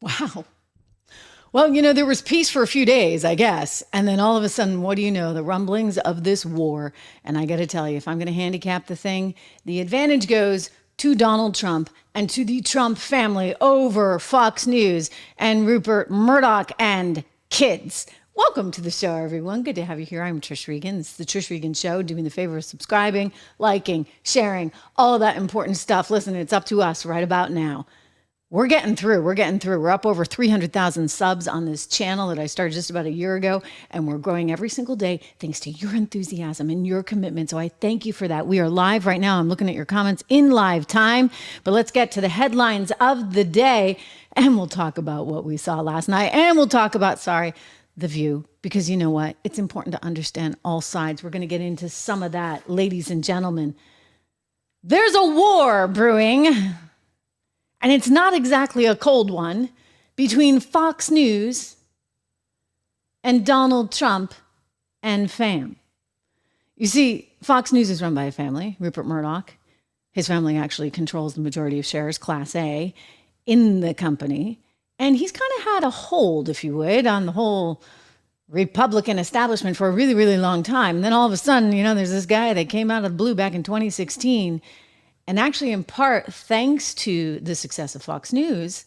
Wow. Well, there was peace for a few days, I guess. And then all of a sudden, what do you know? The rumblings of this war. And I got to tell you, if I'm going to handicap the thing, the advantage goes to Donald Trump and to the Trump family over Fox News and Rupert Murdoch and kids. Welcome to the show, everyone. Good to have you here. I'm Trish Regan. It's the Trish Regan Show. Doing the favor of subscribing, liking, sharing, all of that important stuff. Listen, it's up to us right about now. We're getting through. We're up over 300,000 subs on this channel that I started just about a year ago, and we're growing every single day thanks to your enthusiasm and your commitment. So I thank you for that. We are live right now. I'm looking at your comments in live time, but let's get to the headlines of the day, and we'll talk about what we saw last night, and we'll talk about, The View, because you know what? It's important to understand all sides. We're going to get into some of that, ladies and gentlemen. There's a war brewing. And it's not exactly a cold one, between Fox News and Donald Trump and fam. You see, Fox News is run by a family, Rupert Murdoch. His family actually controls the majority of shares, Class A, in the company. And he's kind of had a hold, if you would, on the whole Republican establishment for a really, really long time. And then all of a sudden, there's this guy that came out of the blue back in 2016. And actually, in part, thanks to the success of Fox News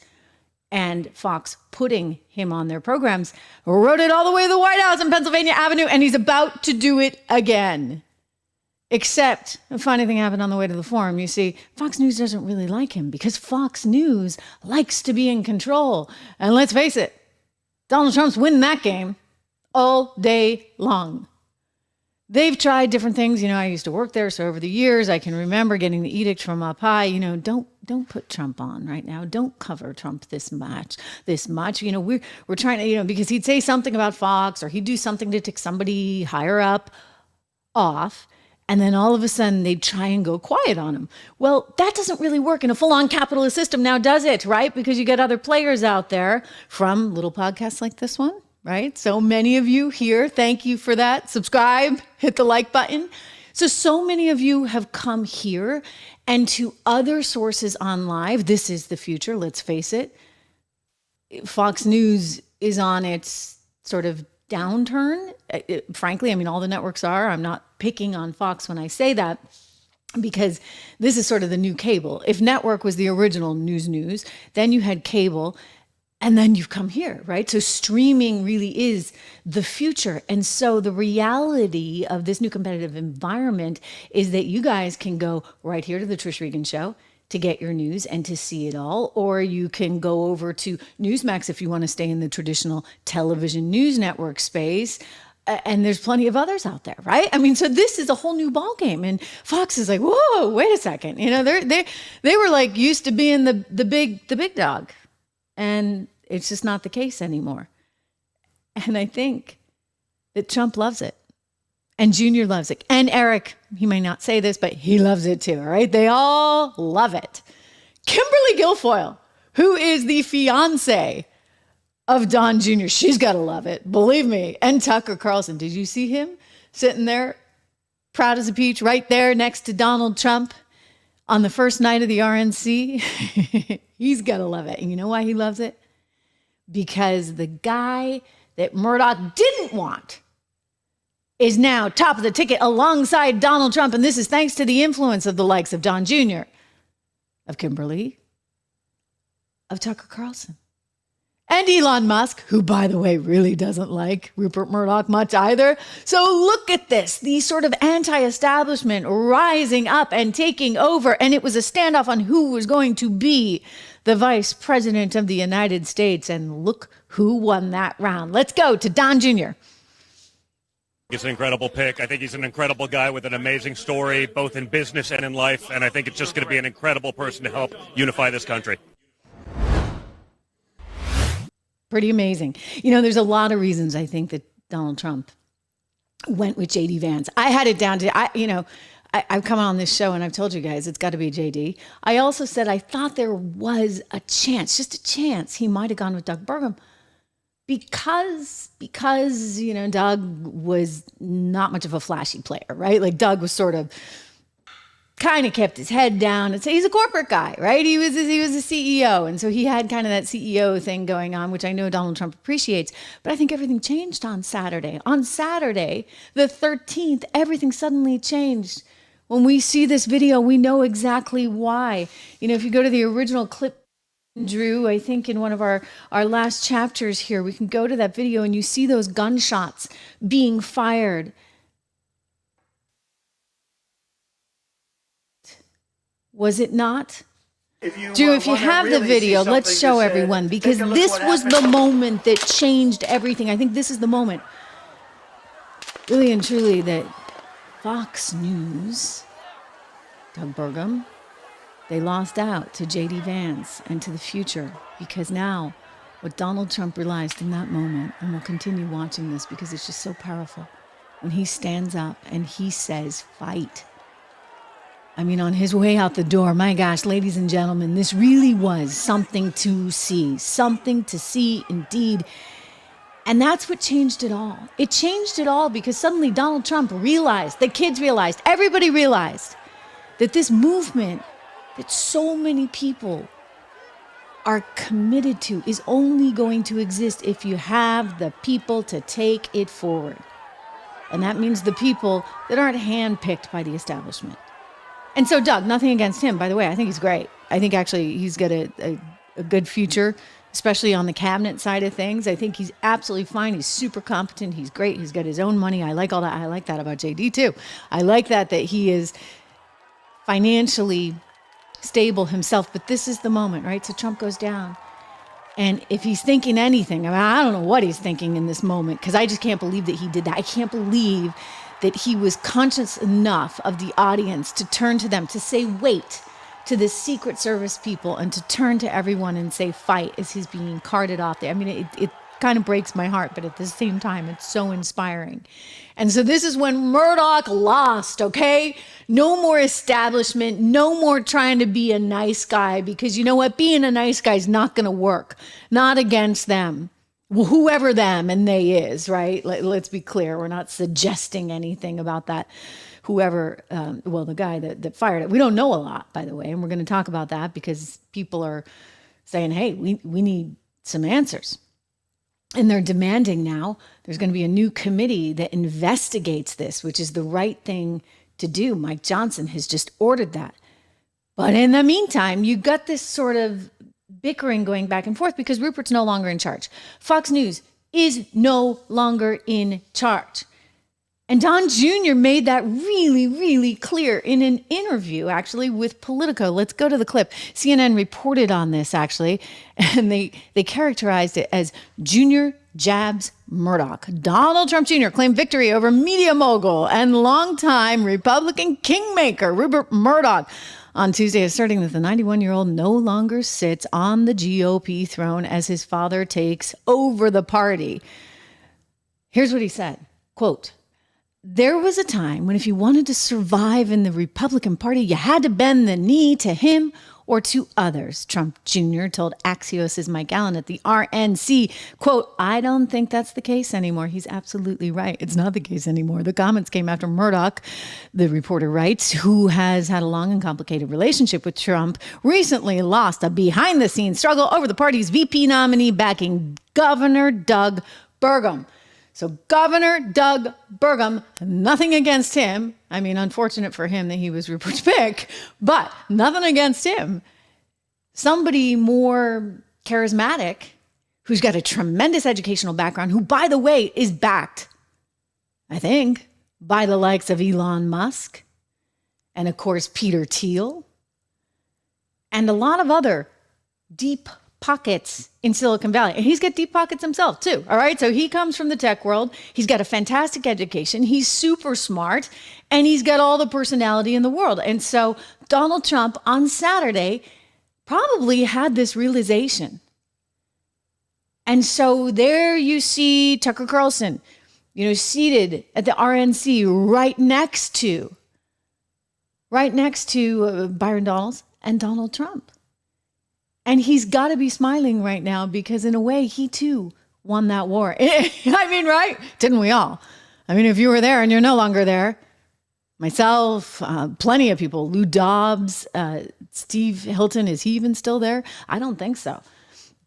and Fox putting him on their programs, rode it all the way to the White House on Pennsylvania Avenue, and he's about to do it again. Except a funny thing happened on the way to the forum. You see, Fox News doesn't really like him because Fox News likes to be in control. And let's face it, Donald Trump's winning that game all day long. They've tried different things. I used to work there, so over the years, I can remember getting the edict from up high, don't put Trump on right now. Don't cover Trump this much. We're trying to, because he'd say something about Fox or he'd do something to tick somebody higher up off, and then all of a sudden they'd try and go quiet on him. Well, that doesn't really work in a full-on capitalist system now, does it, right? Because you get other players out there from little podcasts like this one. Right? So many of you here, thank you for that. Subscribe, hit the like button. So many of you have come here and to other sources on live. This is the future, let's face it. Fox News is on its sort of downturn. Frankly, all the networks are. I'm not picking on Fox when I say that, because this is sort of the new cable. If network was the original news, then you had cable. And then you've come here, right? So streaming really is the future. And so the reality of this new competitive environment is that you guys can go right here to the Trish Regan Show to get your news and to see it all. Or you can go over to Newsmax if you want to stay in the traditional television news network space. And there's plenty of others out there, right? So this is a whole new ballgame. And Fox is like, whoa, wait a second. They were like used to being the big dog. And it's just not the case anymore. And I think that Trump loves it. And Junior loves it. And Eric, he may not say this, but he loves it too, right? They all love it. Kimberly Guilfoyle, who is the fiance of Don Jr., she's got to love it. Believe me. And Tucker Carlson, did you see him sitting there, proud as a peach, right there next to Donald Trump on the first night of the RNC? He's got to love it. And you know why he loves it? Because the guy that Murdoch didn't want is now top of the ticket alongside Donald Trump. And this is thanks to the influence of the likes of Don Jr., of Kimberly, of Tucker Carlson, and Elon Musk, who, by the way, really doesn't like Rupert Murdoch much either. So look at this, the sort of anti-establishment rising up and taking over. And it was a standoff on who was going to be the vice president of the United States. And look who won that round. Let's go to Don Jr. It's an incredible pick. I think he's an incredible guy with an amazing story, both in business and in life. And I think it's just going to be an incredible person to help unify this country. Pretty amazing. There's a lot of reasons I think that Donald Trump went with JD Vance. I had it down to, I've come on this show and I've told you guys it's got to be JD. I also said I thought there was a chance, just a chance, he might have gone with Doug Burgum because Doug was not much of a flashy player, right? Like Doug was sort of kind of kept his head down. And so he's a corporate guy, right? He was a CEO. And so he had kind of that CEO thing going on, which I know Donald Trump appreciates. But I think everything changed on Saturday. On Saturday, the 13th, everything suddenly changed. When we see this video, we know exactly why. You know, if you go to the original clip, Drew, I think in one of our last chapters here, we can go to that video and you see those gunshots being fired. Was it not? If you have the video, let's show everyone, because this was the moment that changed everything. I think this is the moment, really and truly, that Fox News, Doug Burgum, they lost out to JD Vance and to the future, because now what Donald Trump realized in that moment, and we'll continue watching this because it's just so powerful, when he stands up and he says, fight. I mean, on his way out the door, my gosh, ladies and gentlemen, this really was something to see indeed. And that's what changed it all. It changed it all because suddenly Donald Trump realized, the kids realized, everybody realized that this movement that so many people are committed to is only going to exist if you have the people to take it forward. And that means the people that aren't handpicked by the establishment. And so Doug, nothing against him, by the way, I think he's great. I think actually he's got a good future, especially on the cabinet side of things. I think he's absolutely fine. He's super competent. He's great. He's got his own money. I like all that. I like that about JD too. I like that he is financially stable himself. But this is the moment, right? So Trump goes down. And if he's thinking anything, I don't know what he's thinking in this moment, because I just can't believe that he did that. I can't believe that he was conscious enough of the audience to turn to them, to say, wait, to the Secret Service people, and to turn to everyone and say, fight, as he's being carted off there. I mean, it kind of breaks my heart, but at the same time, it's so inspiring. And so this is when Murdoch lost, okay? No more establishment, no more trying to be a nice guy, because you know what? Being a nice guy is not going to work. Not against them. Well, whoever them and they is, right? Let's be clear. We're not suggesting anything about that. Whoever, the guy that fired it. We don't know a lot, by the way, and we're going to talk about that because people are saying, hey, we need some answers. And they're demanding now, there's going to be a new committee that investigates this, which is the right thing to do. Mike Johnson has just ordered that. But in the meantime, you got this sort of bickering going back and forth because Rupert's no longer in charge. Fox News is no longer in charge. And Don Jr. made that really, really clear in an interview, actually, with Politico. Let's go to the clip. CNN reported on this, actually, and they characterized it as Junior jabs Murdoch. Donald Trump Jr. claimed victory over media mogul and longtime Republican kingmaker Rupert Murdoch on Tuesday, asserting that the 91-year-old no longer sits on the GOP throne as his father takes over the party. Here's what he said, quote, "There was a time when if you wanted to survive in the Republican Party, you had to bend the knee to him or to others," Trump Jr. told Axios' Mike Allen at the RNC. Quote, "I don't think that's the case anymore." He's absolutely right. It's not the case anymore. The comments came after Murdoch, the reporter writes, who has had a long and complicated relationship with Trump, recently lost a behind-the-scenes struggle over the party's VP nominee backing Governor Doug Burgum. So Governor Doug Burgum, nothing against him. I mean, unfortunate for him that he was Rupert's pick, but nothing against him. Somebody more charismatic, who's got a tremendous educational background, who, by the way, is backed, I think, by the likes of Elon Musk and, of course, Peter Thiel and a lot of other deep pockets in Silicon Valley. And he's got deep pockets himself too. All right. So he comes from the tech world. He's got a fantastic education. He's super smart and he's got all the personality in the world. And so Donald Trump on Saturday probably had this realization. And so there you see Tucker Carlson, seated at the RNC right next to Byron Donalds and Donald Trump. And he's got to be smiling right now because in a way, he too won that war. I mean, right? Didn't we all? I mean, if you were there and you're no longer there, myself, plenty of people, Lou Dobbs, Steve Hilton, is he even still there? I don't think so.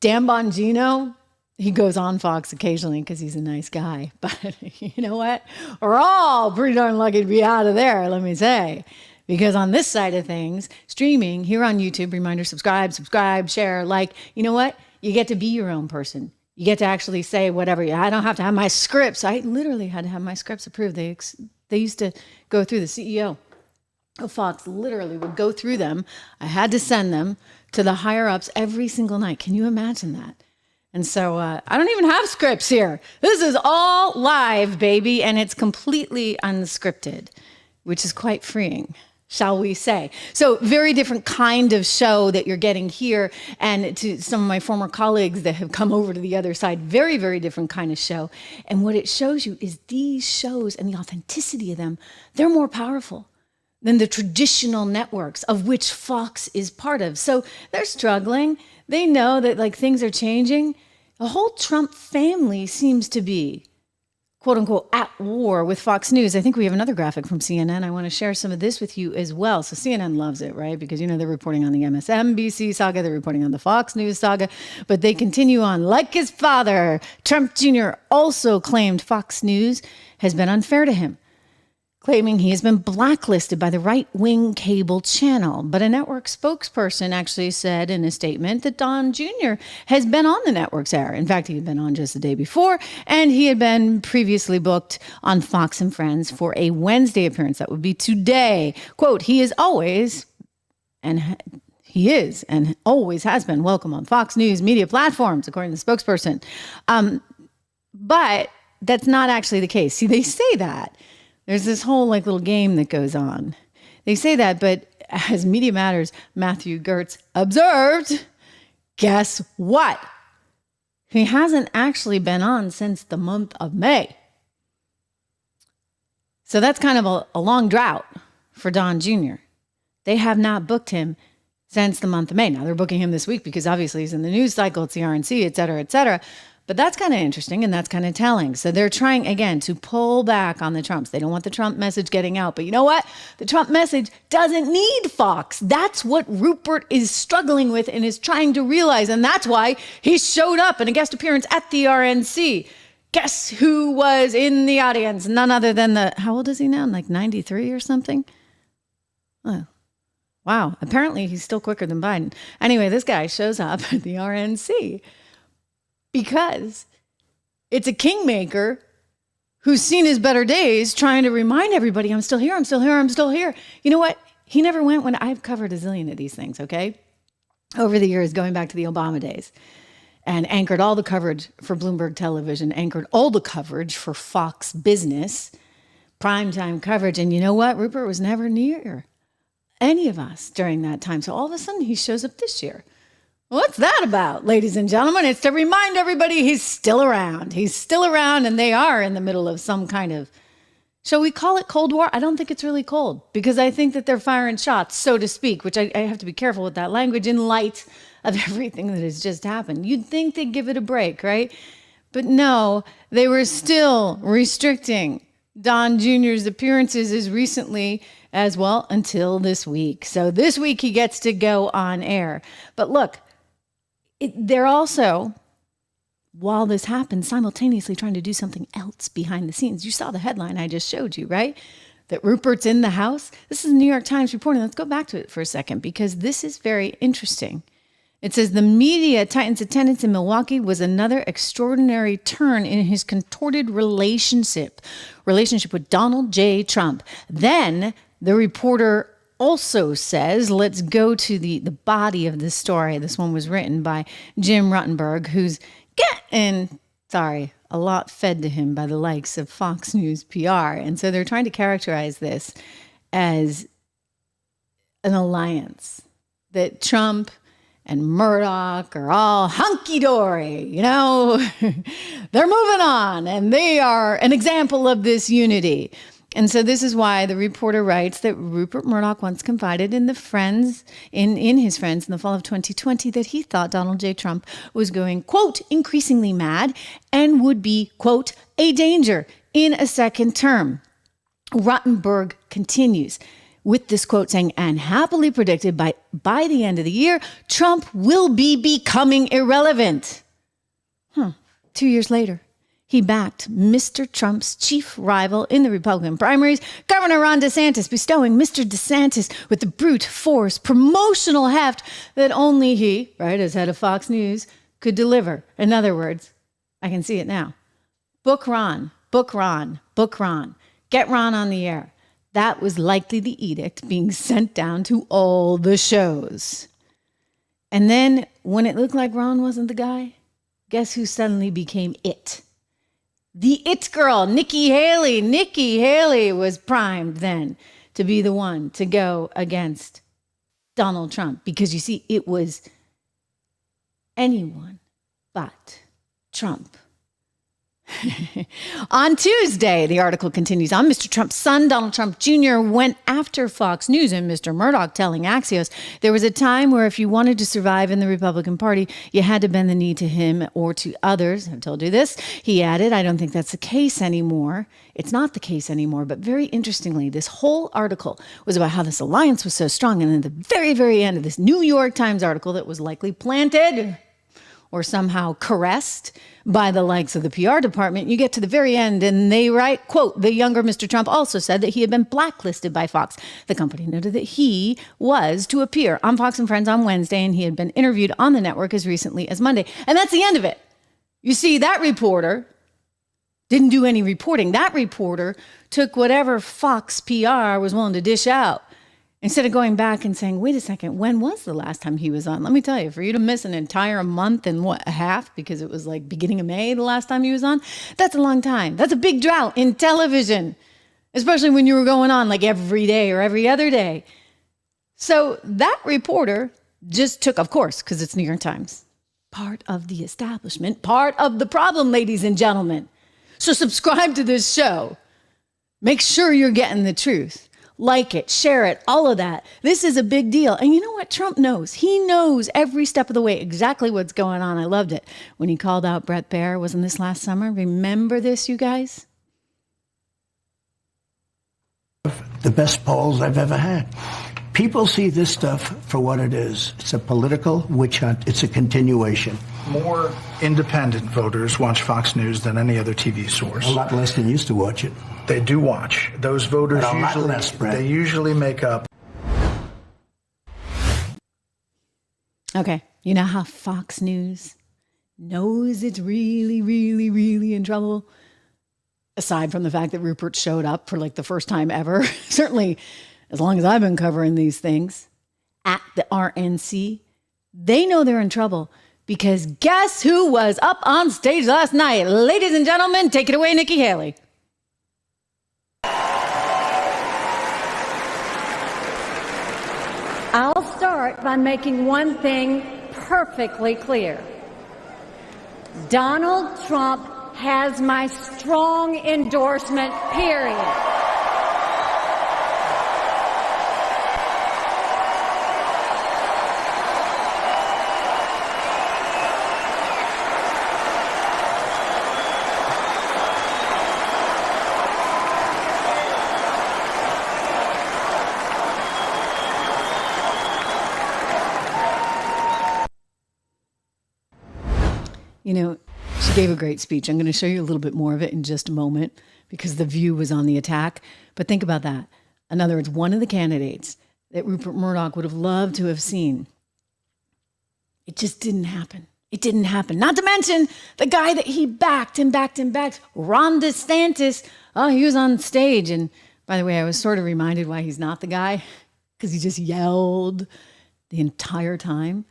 Dan Bongino, he goes on Fox occasionally because he's a nice guy. But you know what? We're all pretty darn lucky to be out of there, let me say. Because on this side of things, streaming here on YouTube, reminder, subscribe, share, like, you know what? You get to be your own person. You get to actually say whatever. I don't have to have my scripts. I literally had to have my scripts approved. They used to go through, the CEO of Fox literally would go through them. I had to send them to the higher ups every single night. Can you imagine that? And so I don't even have scripts here. This is all live, baby, and it's completely unscripted, which is quite freeing, shall we say. So very different kind of show that you're getting here. And to some of my former colleagues that have come over to the other side, very, very different kind of show. And what it shows you is these shows and the authenticity of them, they're more powerful than the traditional networks of which Fox is part of. So they're struggling. They know that like things are changing. The whole Trump family seems to be, quote unquote, at war with Fox News. I think we have another graphic from CNN. I want to share some of this with you as well. So CNN loves it, right? Because, you know, they're reporting on the MSNBC saga. They're reporting on the Fox News saga. But they continue on. Like his father, Trump Jr. also claimed Fox News has been unfair to him, claiming he has been blacklisted by the right-wing cable channel. But a network spokesperson actually said in a statement that Don Jr. has been on the network's air. In fact, he had been on just the day before, and he had been previously booked on Fox and Friends for a Wednesday appearance. That would be today. Quote, he is always, and he is, and always has been welcome on Fox News media platforms, according to the spokesperson. But that's not actually the case. See, they say that. There's this whole like little game that goes on. They say that, but as Media Matters, Matthew Gertz observed, guess what? He hasn't actually been on since the month of May. So that's kind of a long drought for Don Jr. They have not booked him since the month of May. Now they're booking him this week because obviously he's in the news cycle, it's the RNC, et cetera, et cetera. But that's kind of interesting and that's kind of telling. So they're trying, again, to pull back on the Trumps. They don't want the Trump message getting out. But you know what? The Trump message doesn't need Fox. That's what Rupert is struggling with and is trying to realize. And that's why he showed up in a guest appearance at the RNC. Guess who was in the audience? None other than how old is he now? Like 93 or something? Oh, wow. Apparently he's still quicker than Biden. Anyway, this guy shows up at the RNC. Because it's a kingmaker who's seen his better days trying to remind everybody, I'm still here, I'm still here, I'm still here. You know what? He never went when I've covered a zillion of these things, okay? Over the years, going back to the Obama days, and anchored all the coverage for Bloomberg Television, anchored all the coverage for Fox Business, primetime coverage. And you know what? Rupert was never near any of us during that time. So all of a sudden, he shows up this year. What's that about, ladies and gentlemen? It's to remind everybody he's still around. He's still around, and they are in the middle of some kind of, shall we call it Cold War? I don't think it's really cold, because I think that they're firing shots, so to speak, which I have to be careful with that language in light of everything that has just happened. You'd think they'd give it a break, right? But no, they were still restricting Don Jr.'s appearances as recently as well until this week. So this week he gets to go on air. But look, they're also, while this happens, simultaneously trying to do something else behind the scenes. You saw the headline I just showed you, right? That Rupert's in the house. This is the New York Times reporting. Let's go back to it for a second, because this is very interesting. It says the media tightens attendance in Milwaukee was another extraordinary turn in his contorted relationship with Donald J. Trump. Then the reporter also says, let's go to the body of the story. This one was written by Jim Ruttenberg, who's getting, a lot fed to him by the likes of Fox News PR. And so they're trying to characterize this as an alliance, that Trump and Murdoch are all hunky-dory, you know? They're moving on, and they are an example of this unity. And so this is why the reporter writes that Rupert Murdoch once confided in his friends in the fall of 2020 that he thought Donald J. Trump was going, quote, increasingly mad and would be, quote, a danger in a second term. Rottenberg continues with this quote saying, and happily predicted by the end of the year, Trump will be becoming irrelevant. 2 years later, he backed Mr. Trump's chief rival in the Republican primaries, Governor Ron DeSantis, bestowing Mr. DeSantis with the brute force promotional heft that only he, right, as head of Fox News, could deliver. In other words, I can see it now. Book Ron, book Ron, book Ron. Get Ron on the air. That was likely the edict being sent down to all the shows. And then when it looked like Ron wasn't the guy, guess who suddenly became it? The it girl, Nikki Haley. Nikki Haley was primed then to be the one to go against Donald Trump because you see, it was anyone but Trump. On Tuesday, the article continues on, Mr. Trump's son, Donald Trump Jr., went after Fox News and Mr. Murdoch, telling Axios there was a time where if you wanted to survive in the Republican Party, you had to bend the knee to him or to others. I've told you this. He added, I don't think that's the case anymore. It's not the case anymore. But very interestingly, this whole article was about how this alliance was so strong. And then the very, very end of this New York Times article that was likely planted or somehow caressed by the likes of the PR department, you get to the very end and they write, quote, the younger Mr. Trump also said that he had been blacklisted by Fox. The company noted that he was to appear on Fox and Friends on Wednesday and he had been interviewed on the network as recently as Monday. And that's the end of it. You see, that reporter didn't do any reporting. That reporter took whatever Fox PR was willing to dish out. Instead of going back and saying, wait a second, when was the last time he was on? Let me tell you, for you to miss an entire month and a half, because it was like beginning of May the last time he was on, that's a long time. That's a big drought in television, especially when you were going on like every day or every other day. So that reporter just took, of course, because it's New York Times, part of the establishment, part of the problem, ladies and gentlemen. So subscribe to this show. Make sure you're getting the truth. Like it, share it, all of that. This is a big deal. And you know what? Trump knows. He knows every step of the way exactly what's going on. I loved it when he called out Brett Baier. Wasn't this last summer? Remember this, you guys? The best polls I've ever had. People see this stuff for what it is. It's a political witch hunt. It's a continuation. More independent voters watch Fox News than any other TV source. A lot less than used to watch it. They do watch. Those voters usually make up. Okay. You know how Fox News knows it's really, really, really in trouble? Aside from the fact that Rupert showed up for like the first time ever, certainly as long as I've been covering these things at the RNC, they know they're in trouble because guess who was up on stage last night? Ladies and gentlemen, take it away, Nikki Haley. I'll start by making one thing perfectly clear. Donald Trump has my strong endorsement, period. You know, she gave a great speech. I'm going to show you a little bit more of it in just a moment because The View was on the attack. But think about that. In other words, one of the candidates that Rupert Murdoch would have loved to have seen, it just didn't happen. It didn't happen. Not to mention the guy that he backed, Ron DeSantis. Oh, he was on stage. And by the way, I was sort of reminded why he's not the guy because he just yelled the entire time.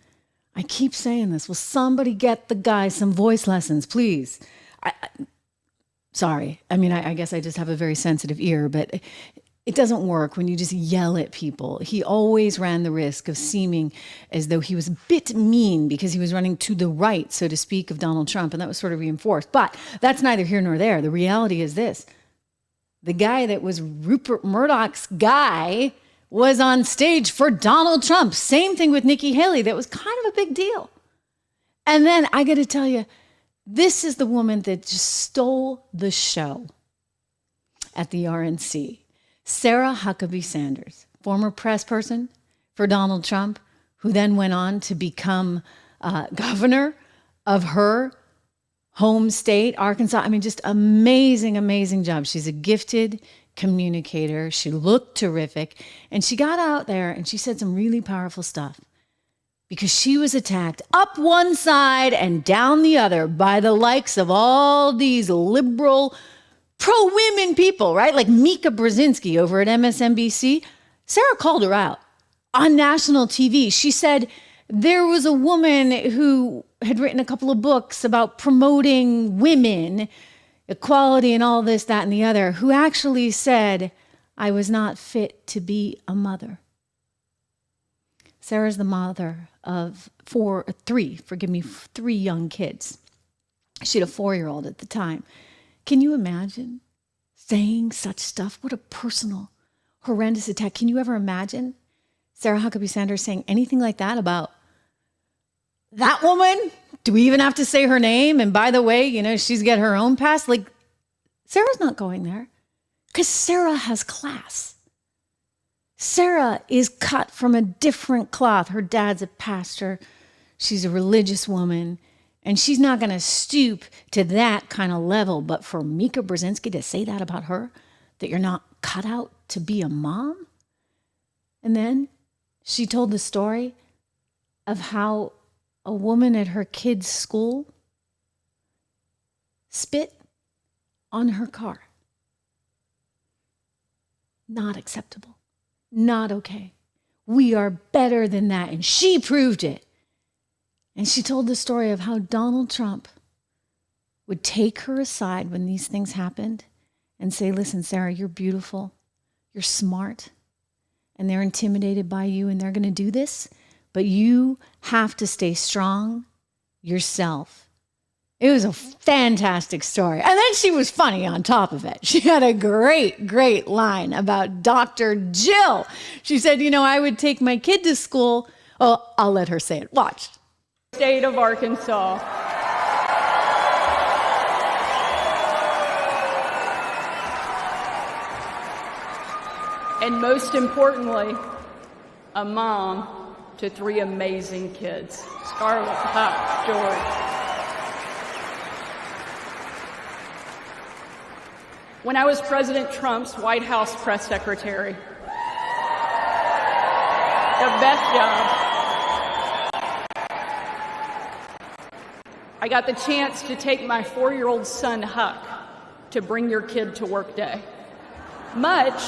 I keep saying this. Will somebody get the guy some voice lessons, please? Sorry. I mean, I guess I just have a very sensitive ear, but it doesn't work when you just yell at people. He always ran the risk of seeming as though he was a bit mean because he was running to the right, so to speak, of Donald Trump, and that was sort of reinforced. But that's neither here nor there. The reality is this. The guy that was Rupert Murdoch's guy was on stage for Donald Trump. Same thing with Nikki Haley. That was kind of a big deal. And then I got to tell you, this is the woman that just stole the show at the RNC. Sarah Huckabee Sanders, former press person for Donald Trump, who then went on to become governor of her home state, Arkansas. I mean, just amazing, amazing job. She's a gifted communicator. She looked terrific. And she got out there and she said some really powerful stuff because she was attacked up one side and down the other by the likes of all these liberal, pro-women people, right? Like Mika Brzezinski over at MSNBC. Sarah called her out on national TV. She said there was a woman who had written a couple of books about promoting women, equality and all this, that, and the other, who actually said, I was not fit to be a mother. Sarah's the mother of three young kids. She had a 4-year-old at the time. Can you imagine saying such stuff? What a personal, horrendous attack. Can you ever imagine Sarah Huckabee Sanders saying anything like that about that woman? Do we even have to say her name? And by the way, she's got her own past. Like, Sarah's not going there because Sarah has class. Sarah is cut from a different cloth. Her dad's a pastor. She's a religious woman. And she's not going to stoop to that kind of level. But for Mika Brzezinski to say that about her, that you're not cut out to be a mom? And then she told the story of how a woman at her kid's school spit on her car. Not acceptable. Not okay. We are better than that. And she proved it. And she told the story of how Donald Trump would take her aside when these things happened and say, listen, Sarah, you're beautiful. You're smart. And they're intimidated by you and they're going to do this. But you have to stay strong yourself. It was a fantastic story. And then she was funny on top of it. She had a great, great line about Dr. Jill. She said, I would take my kid to school. Oh, I'll let her say it. Watch. State of Arkansas. And most importantly, a mom to 3 amazing kids, Scarlett, Huck, George. When I was President Trump's White House press secretary, the best job, I got the chance to take my 4-year-old son, Huck, to Bring Your Kid to Work Day. Much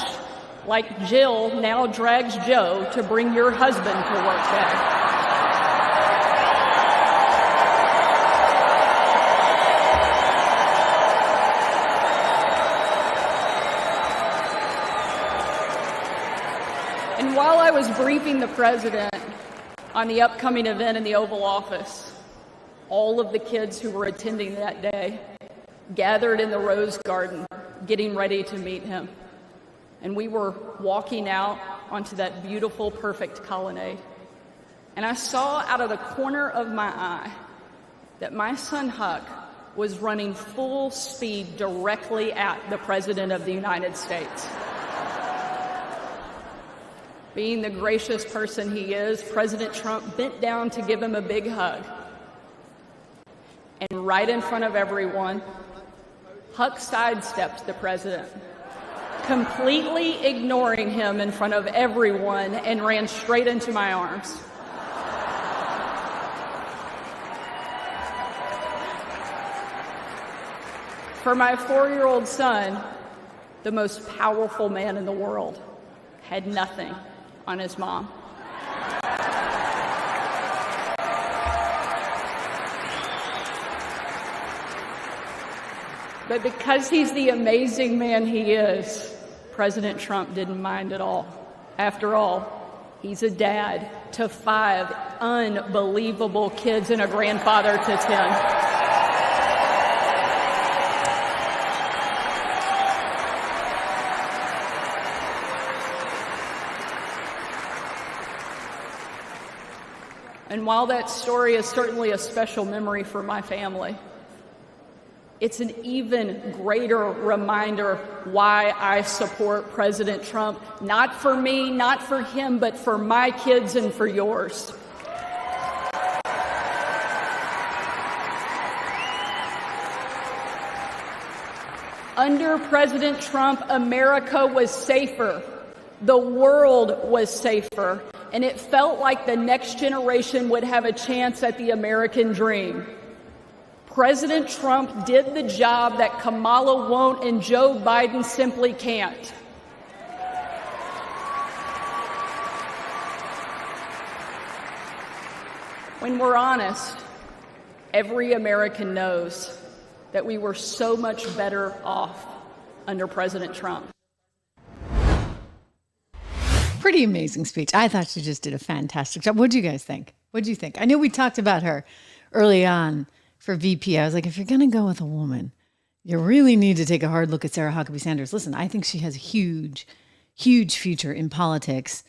like Jill now drags Joe to bring your husband to work day. And while I was briefing the president on the upcoming event in the Oval Office, all of the kids who were attending that day gathered in the Rose Garden, getting ready to meet him. And we were walking out onto that beautiful, perfect colonnade. And I saw out of the corner of my eye that my son Huck was running full speed directly at the President of the United States. Being the gracious person he is, President Trump bent down to give him a big hug. And right in front of everyone, Huck sidestepped the president, completely ignoring him in front of everyone, and ran straight into my arms. For my 4-year-old son, the most powerful man in the world had nothing on his mom. But because he's the amazing man he is, President Trump didn't mind at all. After all, he's a dad to 5 unbelievable kids and a grandfather to 10. And while that story is certainly a special memory for my family, it's an even greater reminder why I support President Trump. Not for me, not for him, but for my kids and for yours. Under President Trump, America was safer. The world was safer. And it felt like the next generation would have a chance at the American dream. President Trump did the job that Kamala won't and Joe Biden simply can't. When we're honest, every American knows that we were so much better off under President Trump. Pretty amazing speech. I thought she just did a fantastic job. What do you guys think? What do you think? I know we talked about her early on for VP. I was like, if you're going to go with a woman, you really need to take a hard look at Sarah Huckabee Sanders. Listen, I think she has a huge, huge future in politics.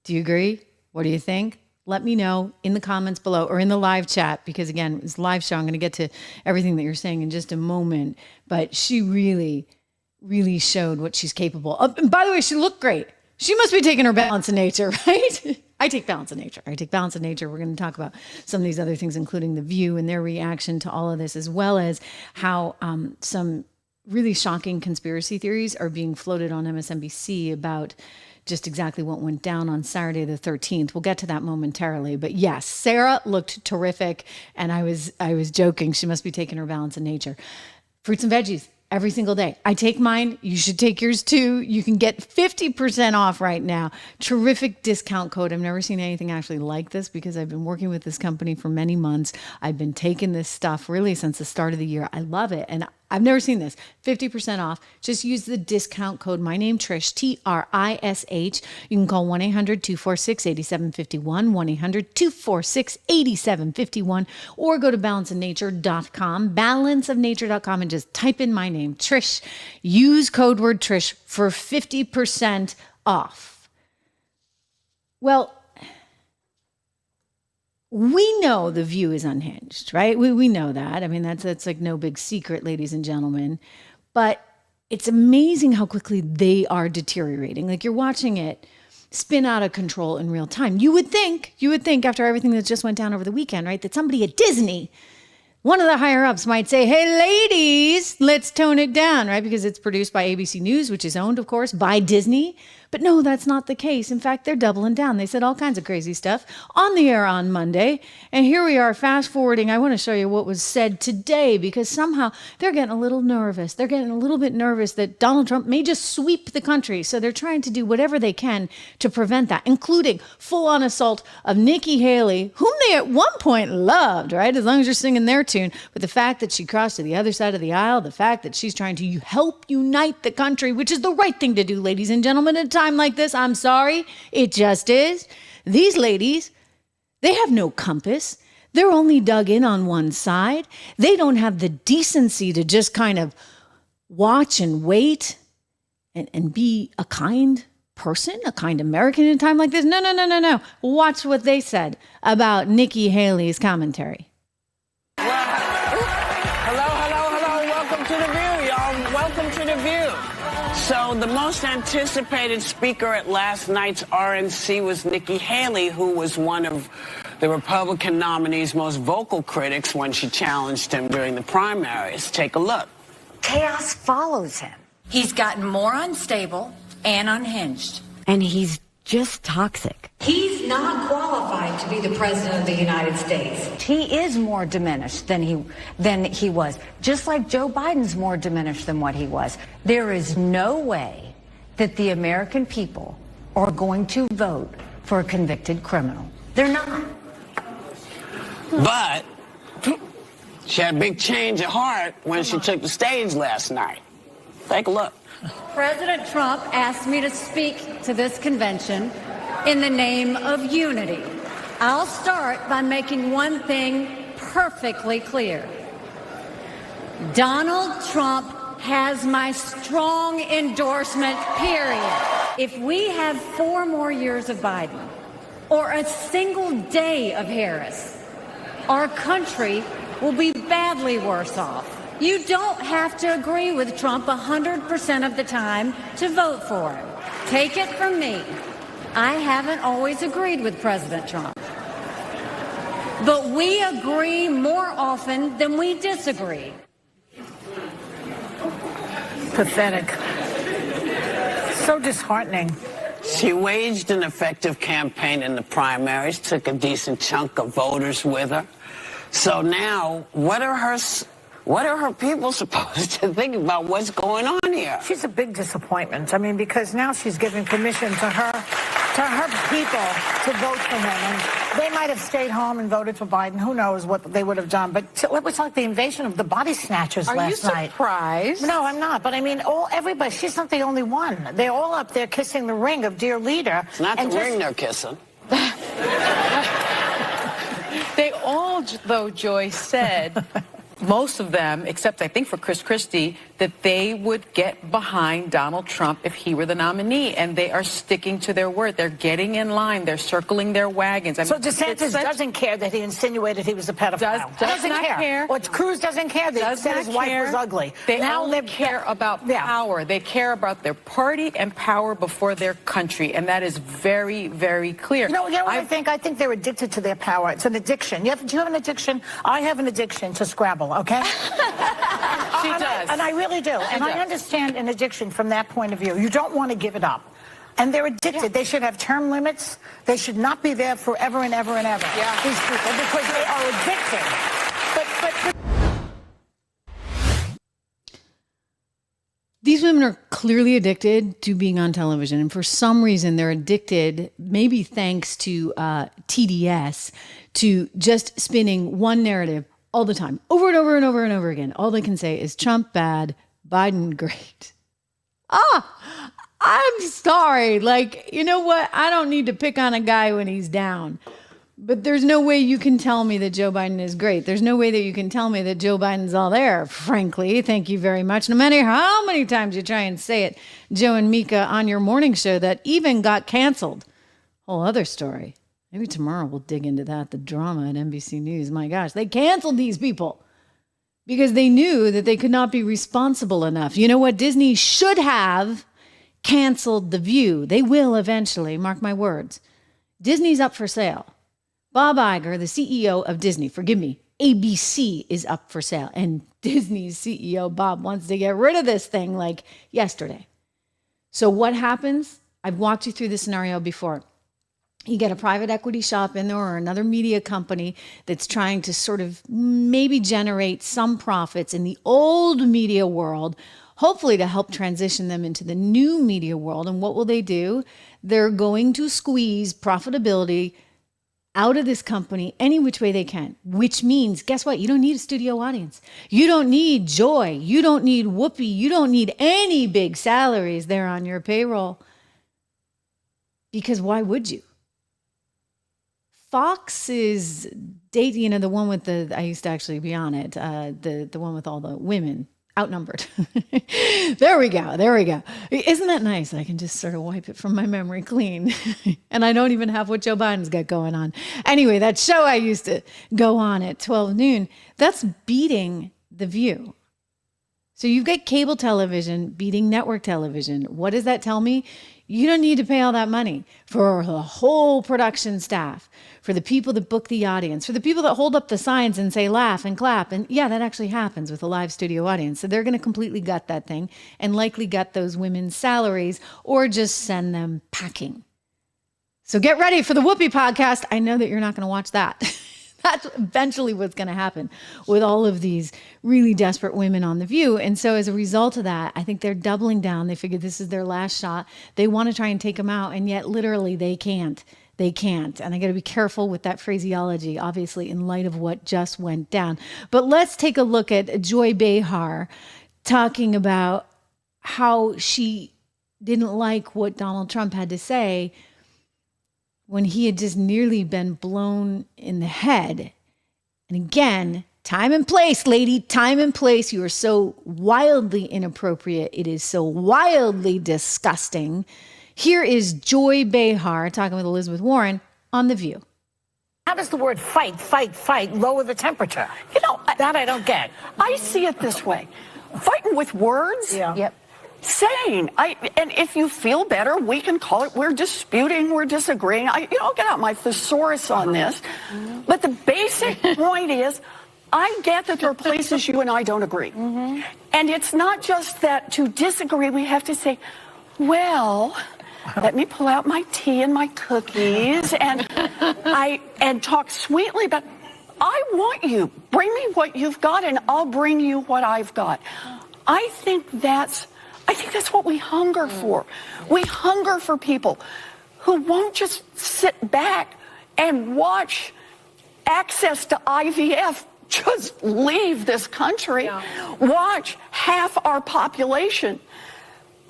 Do you agree? What do you think? Let me know in the comments below or in the live chat, because again, it's a live show. I'm going to get to everything that you're saying in just a moment, but she really, really showed what she's capable of. And by the way, she looked great. She must be taking her balance of nature, right? I take balance of nature. I take balance of nature. We're going to talk about some of these other things, including The View and their reaction to all of this, as well as how some really shocking conspiracy theories are being floated on MSNBC about just exactly what went down on Saturday the 13th. We'll get to that momentarily. But yes, Sarah looked terrific. And I was joking. She must be taking her balance of nature. Fruits and veggies every single day. I take mine. You should take yours too. You can get 50% off right now. Terrific discount code. I've never seen anything actually like this because I've been working with this company for many months. I've been taking this stuff really since the start of the year. I love it. And I've never seen this. 50% off. Just use the discount code. My name, Trish, Trish. You can call 1-800-246-8751, 1-800-246-8751, or go to balanceofnature.com, balanceofnature.com, and just type in my name, Trish. Use code word Trish for 50% off. Well, we know The View is unhinged, right? We know that. I mean, that's like no big secret, ladies and gentlemen. But it's amazing how quickly they are deteriorating. Like, you're watching it spin out of control in real time. You would think after everything that just went down over the weekend, right, that somebody at Disney, one of the higher ups, might say, hey, ladies, let's tone it down, right? Because it's produced by ABC News, which is owned, of course, by Disney. But no, that's not the case. In fact, they're doubling down. They said all kinds of crazy stuff on the air on Monday. And here we are, fast forwarding. I want to show you what was said today, because somehow they're getting a little nervous. They're getting a little bit nervous that Donald Trump may just sweep the country. So they're trying to do whatever they can to prevent that, including full-on assault of Nikki Haley, whom they at one point loved, right? As long as you're singing their tune. But the fact that she crossed to the other side of the aisle, the fact that she's trying to help unite the country, which is the right thing to do, ladies and gentlemen, at a time like this. I'm sorry, it just is. These ladies, they have no compass. They're only dug in on one side. They don't have the decency to just kind of watch and wait and be a kind person, a kind American in a time like this. No. Watch what they said about Nikki Haley's commentary. Hello. Welcome to The View, y'all. Welcome to The View. So the most anticipated speaker at last night's RNC was Nikki Haley, who was one of the Republican nominee's most vocal critics when she challenged him during the primaries. Take a look. Chaos follows him. He's gotten more unstable and unhinged. And he's just toxic. He's not qualified to be the president of the United States. He is more diminished than he was. Just like Joe Biden's more diminished than what he was. There is no way that the American people are going to vote for a convicted criminal. They're not. But she had a big change of heart when she took the stage last night. Take a look. President Trump asked me to speak to this convention in the name of unity. I'll start by making one thing perfectly clear. Donald Trump has my strong endorsement, period. If we have 4 more years of Biden or a single day of Harris, our country will be badly worse off. You don't have to agree with Trump 100% of the time to vote for him. Take it from me. I haven't always agreed with President Trump. But we agree more often than we disagree. Pathetic. So disheartening. She waged an effective campaign in the primaries, took a decent chunk of voters with her. So now, what are her people supposed to think about what's going on here? She's a big disappointment. I mean, because now she's giving permission to her people to vote for him. And they might have stayed home and voted for Biden. Who knows what they would have done. But it was like the invasion of the body snatchers last night. Are you surprised? No, I'm not. But I mean, everybody, she's not the only one. They're all up there kissing the ring of dear leader. It's not the ring they're kissing. They all, though, Joy, said, most of them, except I think for Chris Christie, that they would get behind Donald Trump if he were the nominee. And they are sticking to their word. They're getting in line. They're circling their wagons. I mean, so DeSantis doesn't care that he insinuated he was a pedophile. Doesn't care. Or Cruz doesn't care that he said his wife was ugly. They only care about power. They care about their party and power before their country. And that is very, very clear. You know what I think? I think they're addicted to their power. It's an addiction. Do you have an addiction? I have an addiction to Scrabble, okay? She does. And I really do. And I understand an addiction from that point of view. You don't want to give it up. And they're addicted. Yeah. They should have term limits. They should not be there forever and ever and ever. Yeah. These people, because they are addicted. But these women are clearly addicted to being on television. And for some reason, they're addicted, maybe thanks to TDS, to just spinning one narrative all the time, over and over and over and over again. All they can say is Trump bad, Biden great. I'm sorry. Like, you know what? I don't need to pick on a guy when he's down. But there's no way you can tell me that Joe Biden is great. There's no way that you can tell me that Joe Biden's all there, frankly. Thank you very much. No matter how many times you try and say it, Joe and Mika on your morning show that even got canceled. Whole other story. Maybe tomorrow we'll dig into that, the drama at NBC News. My gosh, they canceled these people because they knew that they could not be responsible enough. You know what? Disney should have canceled The View. They will eventually, mark my words. Disney's up for sale. Bob Iger, the CEO of Disney, forgive me, ABC is up for sale. And Disney's CEO, Bob, wants to get rid of this thing like yesterday. So what happens? I've walked you through this scenario before. You get a private equity shop in there or another media company that's trying to sort of maybe generate some profits in the old media world, hopefully to help transition them into the new media world. And what will they do? They're going to squeeze profitability out of this company any which way they can, which means, guess what? You don't need a studio audience. You don't need Joy. You don't need Whoopi. You don't need any big salaries there on your payroll. Because why would you? Fox is dating, you know, the one with I used to actually be on it, the one with all the women outnumbered. There we go. Isn't that nice? I can just sort of wipe it from my memory clean. And I don't even have what Joe Biden's got going on. Anyway, that show I used to go on at 12 noon, that's beating The View. So you've got cable television beating network television. What does that tell me? You don't need to pay all that money for the whole production staff, for the people that book the audience, for the people that hold up the signs and say laugh and clap. And yeah, that actually happens with a live studio audience. So they're going to completely gut that thing and likely gut those women's salaries or just send them packing. So get ready for the Whoopi podcast. I know that you're not going to watch that. That's eventually what's going to happen with all of these really desperate women on The View. And so as a result of that, I think they're doubling down. They figure this is their last shot. They want to try and take them out, and yet literally they can't. They can't. And I got to be careful with that phraseology, obviously, in light of what just went down. But let's take a look at Joy Behar talking about how she didn't like what Donald Trump had to say when he had just nearly been blown in the head. And again, time and place, lady, time and place. You are so wildly inappropriate. It is so wildly disgusting. Here is Joy Behar talking with Elizabeth Warren on The View. How does the word fight lower the temperature? You know, That I don't get. I see it this way. Fighting with words. Yeah. Yep. Saying, and if you feel better, we can call it, we're disputing, we're disagreeing. I'll get out my thesaurus on this. But the basic point is, I get that there are places you and I don't agree. And it's not just that to disagree, we have to say, well, let me pull out my tea and my cookies and talk sweetly about, I want you, bring me what you've got and I'll bring you what I've got. I think that's what we hunger for. We hunger for people who won't just sit back and watch access to IVF just leave this country. Watch half our population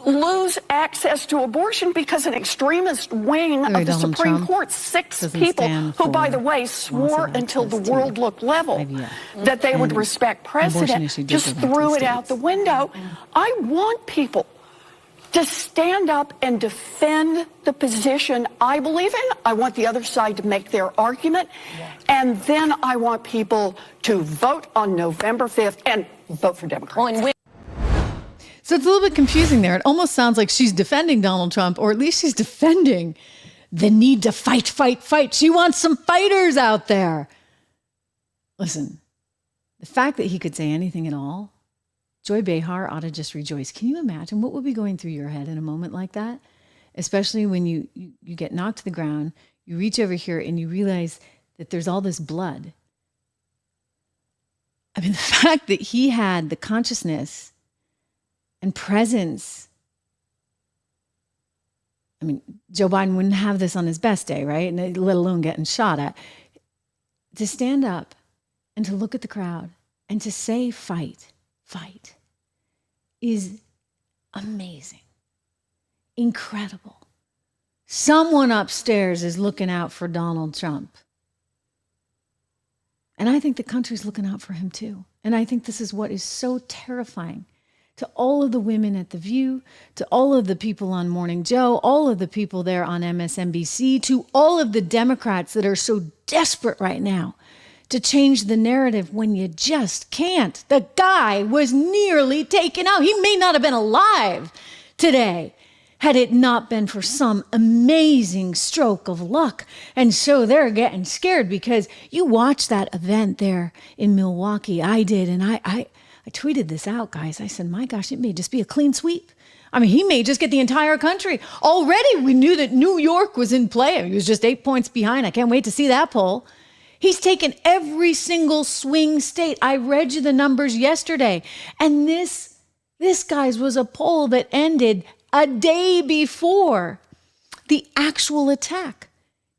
lose access to abortion because an extremist wing of the Supreme Court, 6 people who, by the way, swore until the world looked level that they would respect precedent, just threw it out the window. I want people to stand up and defend the position I believe in. I want the other side to make their argument. And then I want people to vote on November 5th and vote for Democrats. So it's a little bit confusing there. It almost sounds like she's defending Donald Trump, or at least she's defending the need to fight, fight, fight. She wants some fighters out there. Listen, the fact that he could say anything at all, Joy Behar ought to just rejoice. Can you imagine what would be going through your head in a moment like that? Especially when you get knocked to the ground, you reach over here and you realize that there's all this blood. I mean, the fact that he had the consciousness and presence. I mean, Joe Biden wouldn't have this on his best day, right? And let alone getting shot at. To stand up and to look at the crowd and to say fight, fight is amazing, incredible. Someone upstairs is looking out for Donald Trump. And I think the country's looking out for him too. And I think this is what is so terrifying to all of the women at The View, to all of the people on Morning Joe, all of the people there on MSNBC, to all of the Democrats that are so desperate right now to change the narrative when you just can't. The guy was nearly taken out. He may not have been alive today had it not been for some amazing stroke of luck. And so they're getting scared because you watch that event there in Milwaukee. I did, and I tweeted this out, guys. I said, my gosh, it may just be a clean sweep. I mean, he may just get the entire country. Already we knew that New York was in play. He was just 8 points behind. I can't wait to see that poll. He's taken every single swing state. I read you the numbers yesterday. And this, guys, was a poll that ended a day before the actual attack.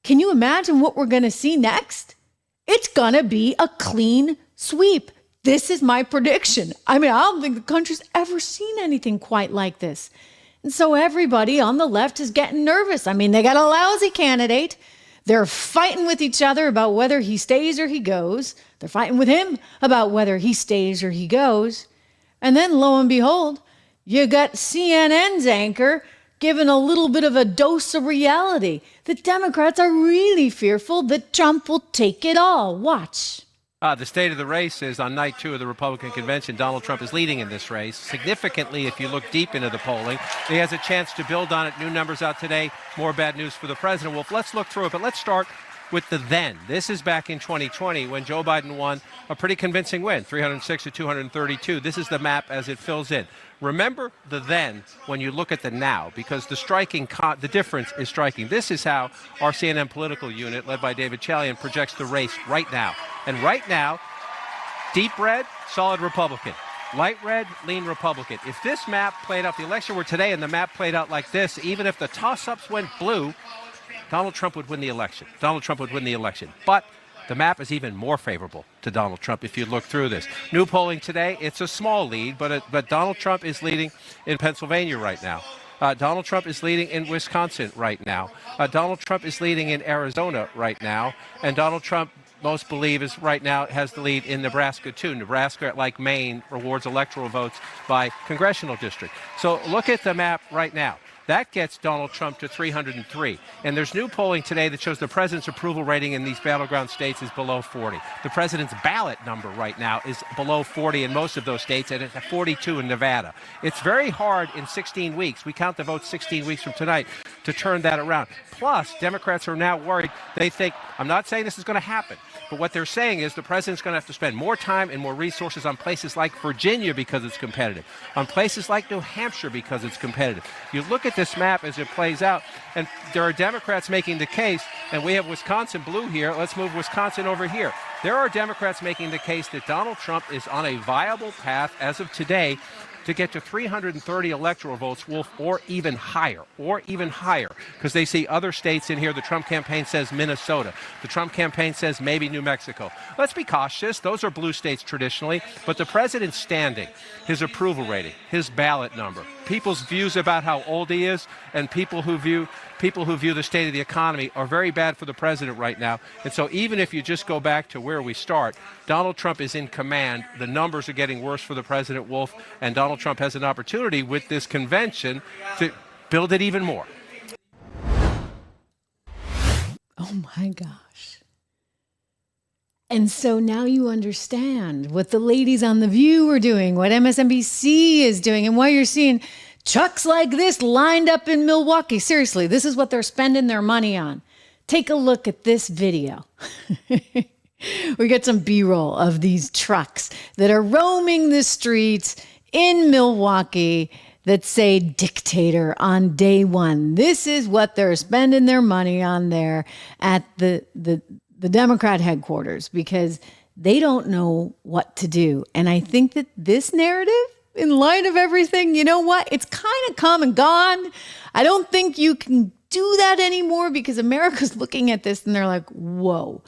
Can you imagine what we're going to see next? It's going to be a clean sweep. This is my prediction. I mean, I don't think the country's ever seen anything quite like this. And so everybody on the left is getting nervous. I mean, they got a lousy candidate. They're fighting with each other about whether he stays or he goes. They're fighting with him about whether he stays or he goes. And then lo and behold, you got CNN's anchor giving a little bit of a dose of reality. The Democrats are really fearful that Trump will take it all. Watch. The state of the race is on night 2 of the Republican convention. Donald Trump is leading in this race. Significantly, if you look deep into the polling, he has a chance to build on it. New numbers out today. More bad news for the president. Well, let's look through it, but let's start with the then. This is back in 2020 when Joe Biden won a pretty convincing win, 306 to 232. This is the map as it fills in. Remember the then when you look at the now, because the difference is striking. This is how our CNN political unit, led by David Chalian, projects the race right now. And right now, deep red, solid Republican. Light red, lean Republican. If this map played out, the election were today and the map played out like this, even if the toss-ups went blue, Donald Trump would win the election. Donald Trump would win the election. But the map is even more favorable to Donald Trump if you look through this. New polling today, it's a small lead, but Donald Trump is leading in Pennsylvania right now. Donald Trump is leading in Wisconsin right now. Donald Trump is leading in Arizona right now. And Donald Trump, most believe, is right now has the lead in Nebraska, too. Nebraska, like Maine, rewards electoral votes by congressional district. So look at the map right now. That gets Donald Trump to 303. And there's new polling today that shows the president's approval rating in these battleground states is below 40. The president's ballot number right now is below 40 in most of those states, and it's at 42 in Nevada. It's very hard in 16 weeks. We count the votes 16 weeks from tonight to turn that around. Plus, Democrats are now worried. They think, I'm not saying this is going to happen, but what they're saying is the president's going to have to spend more time and more resources on places like Virginia because it's competitive, on places like New Hampshire because it's competitive. You look at this map as it plays out, and there are Democrats making the case, and we have Wisconsin blue here. Let's move Wisconsin over here. There are Democrats making the case that Donald Trump is on a viable path as of today to get to 330 electoral votes, Wolf, or even higher, because they see other states in here. The Trump campaign says Minnesota. The Trump campaign says maybe New Mexico. Let's be cautious. Those are blue states traditionally, but the president's standing, his approval rating, his ballot number, people's views about how old he is, and people who view the state of the economy are very bad for the president right now. And so even if you just go back to where we start, Donald Trump is in command. The numbers are getting worse for the president, Wolf, and Donald Trump has an opportunity with this convention to build it even more. Oh my gosh. And so now you understand what the ladies on The View are doing, what MSNBC is doing, and why you're seeing trucks like this lined up in Milwaukee. Seriously, this is what they're spending their money on. Take a look at this video. We get some B-roll of these trucks that are roaming the streets in Milwaukee that say dictator on day one. This is what they're spending their money on there at the Democrat headquarters, because they don't know what to do. And I think that this narrative, in light of everything, you know what? It's kind of come and gone. I don't think you can do that anymore, because America's looking at this and they're like, whoa.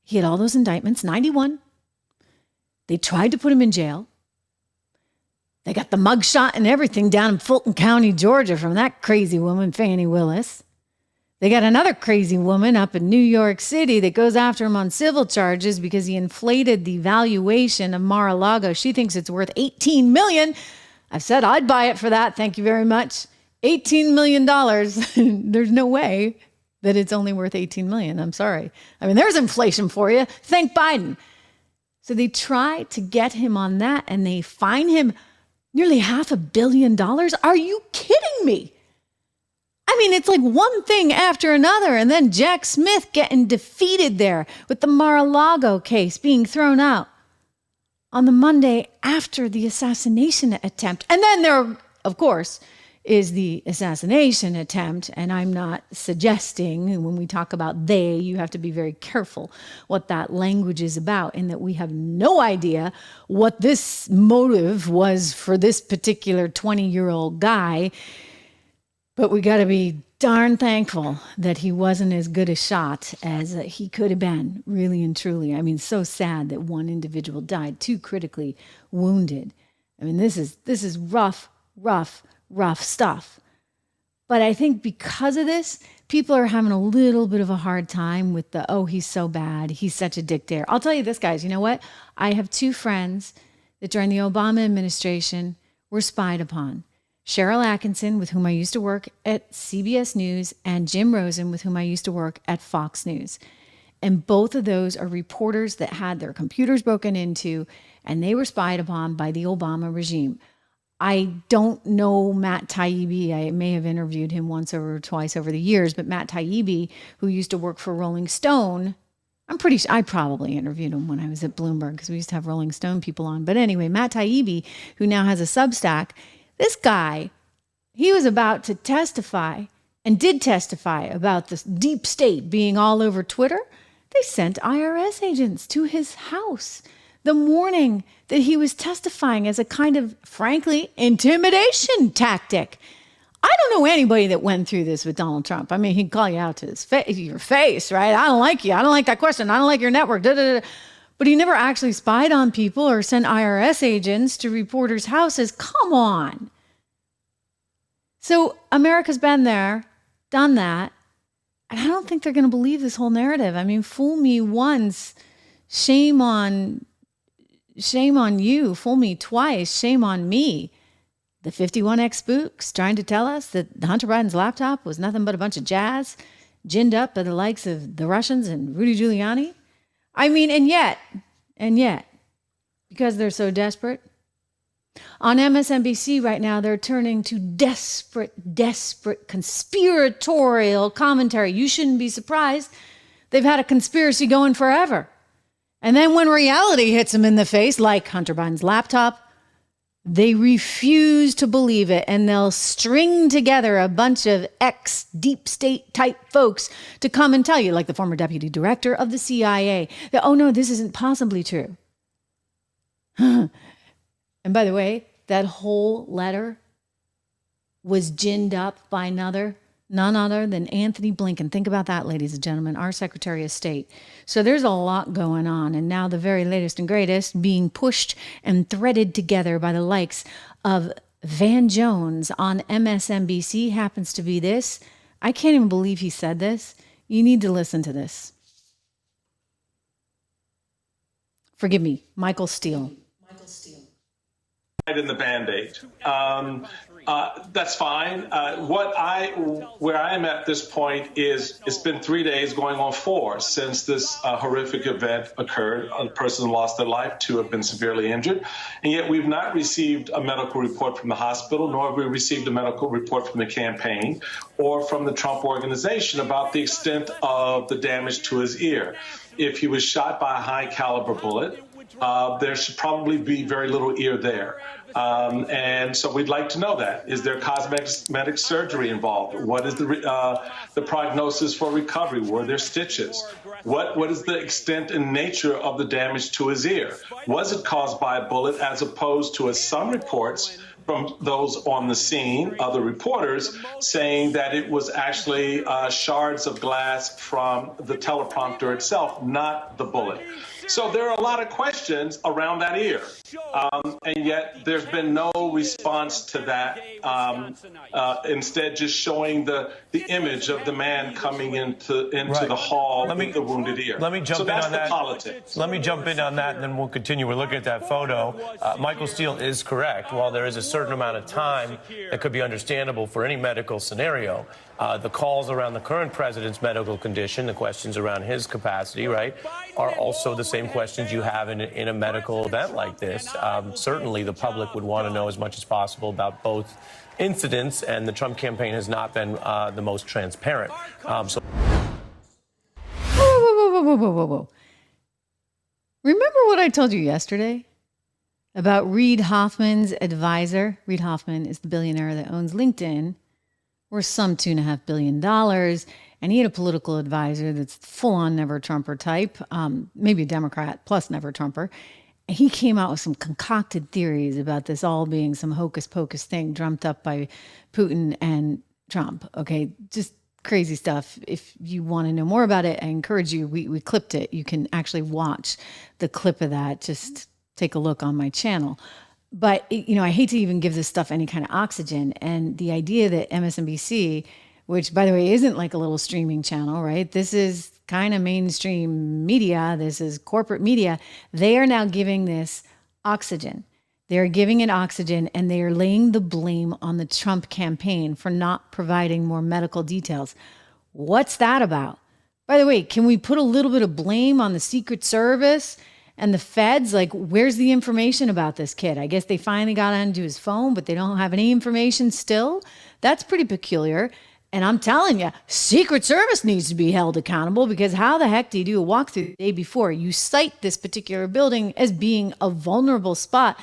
He had all those indictments, 91. They tried to put him in jail. They got the mugshot and everything down in Fulton County, Georgia, from that crazy woman, Fani Willis. They got another crazy woman up in New York City that goes after him on civil charges because he inflated the valuation of Mar-a-Lago. She thinks it's worth $18 million. I've said I'd buy it for that. Thank you very much. $18 million. There's no way that it's only worth $18 million. I'm sorry. I mean, there's inflation for you. Thank Biden. So they try to get him on that, and they fine him nearly $500 million. Are you kidding me? I mean, it's like one thing after another, and then Jack Smith getting defeated there with the Mar-a-Lago case being thrown out on the Monday after the assassination attempt. And then there, of course, is the assassination attempt. And I'm not suggesting, when we talk about they, you have to be very careful what that language is about, and that we have no idea what this motive was for this particular 20-year-old guy. But we got to be darn thankful that he wasn't as good a shot as he could have been, really and truly. I mean, so sad that one individual died, 2 critically wounded. I mean, this is rough stuff. But I think because of this, people are having a little bit of a hard time with the, oh, he's so bad, he's such a dictator. I'll tell you this, guys, you know what? I have 2 friends that during the Obama administration were spied upon. Cheryl Atkinson, with whom I used to work at CBS News, and Jim Rosen, with whom I used to work at Fox News. And both of those are reporters that had their computers broken into, and they were spied upon by the Obama regime. I don't know Matt Taibbi. I may have interviewed him once or twice over the years, but Matt Taibbi, who used to work for Rolling Stone, I'm pretty sure I probably interviewed him when I was at Bloomberg, because we used to have Rolling Stone people on. But anyway, Matt Taibbi, who now has a Substack, this guy, he was about to testify and did testify about this deep state being all over Twitter. They sent IRS agents to his house the morning that he was testifying as a kind of, frankly, intimidation tactic. I don't know anybody that went through this with Donald Trump. I mean, he'd call you out to your face, right? I don't like you. I don't like that question. I don't like your network. But he never actually spied on people or sent IRS agents to reporters' houses. Come on. So America's been there, done that. And I don't think they're going to believe this whole narrative. I mean, fool me once, shame on you. Fool me twice, shame on me. The 51X spooks trying to tell us that Hunter Biden's laptop was nothing but a bunch of jazz ginned up by the likes of the Russians and Rudy Giuliani. I mean, and yet, because they're so desperate, on MSNBC right now, they're turning to desperate conspiratorial commentary. You shouldn't be surprised. They've had a conspiracy going forever. And then when reality hits them in the face, like Hunter Biden's laptop, they refuse to believe it, and they'll string together a bunch of ex-deep state type folks to come and tell you, like the former deputy director of the CIA, that, oh no, this isn't possibly true. And by the way, that whole letter was ginned up by none other than Anthony Blinken. Think about that, ladies and gentlemen, our Secretary of State. So there's a lot going on. And now the very latest and greatest being pushed and threaded together by the likes of Van Jones on MSNBC happens to be this. I can't even believe he said this. You need to listen to this. Forgive me, Michael Steele. In the Band-Aid. That's fine. Where I am at this point is it's been 3 days going on 4 since this horrific event occurred. A person lost their life, 2 have been severely injured, and yet we've not received a medical report from the hospital, nor have we received a medical report from the campaign or from the Trump organization about the extent of the damage to his ear. If he was shot by a high caliber bullet, there should probably be very little ear there. And so we'd like to know that. Is there cosmetic surgery involved? What is the prognosis for recovery? Were there stitches? What is the extent and nature of the damage to his ear? Was it caused by a bullet, as opposed to, as some reports from those on the scene, other reporters, saying that it was actually shards of glass from the teleprompter itself, not the bullet? So there are a lot of questions around that ear, and yet there's been no response to that. Instead, just showing the image of the man coming into the hall with the wounded ear. Let me jump in on that. Politics. Let me jump in on that, and then we'll continue. We're looking at that photo. Michael Steele is correct. While there is a certain amount of time that could be understandable for any medical scenario, the calls around the current president's medical condition, the questions around his capacity, right, are also the same questions you have in a medical event like this. Certainly, the public would want to know as much as possible about both incidents, and the Trump campaign has not been the most transparent. Whoa. Remember what I told you yesterday about Reid Hoffman's advisor? Reid Hoffman is the billionaire that owns LinkedIn, worth some $2.5 billion. And he had a political advisor that's full-on never-Trumper type, maybe a Democrat plus never-Trumper. And he came out with some concocted theories about this all being some hocus-pocus thing drummed up by Putin and Trump. Okay, just crazy stuff. If you want to know more about it, I encourage you. We clipped it. You can actually watch the clip of that. Just take a look on my channel. But, I hate to even give this stuff any kind of oxygen. And the idea that MSNBC, which, by the way, isn't like a little streaming channel, right? This is kind of mainstream media. This is corporate media. They are now giving this oxygen. They're giving it oxygen, and they are laying the blame on the Trump campaign for not providing more medical details. What's that about? By the way, can we put a little bit of blame on the Secret Service and the feds? Like, where's the information about this kid? I guess they finally got onto his phone, but they don't have any information still. That's pretty peculiar. And I'm telling you, Secret Service needs to be held accountable, because how the heck do you do a walkthrough the day before? You cite this particular building as being a vulnerable spot.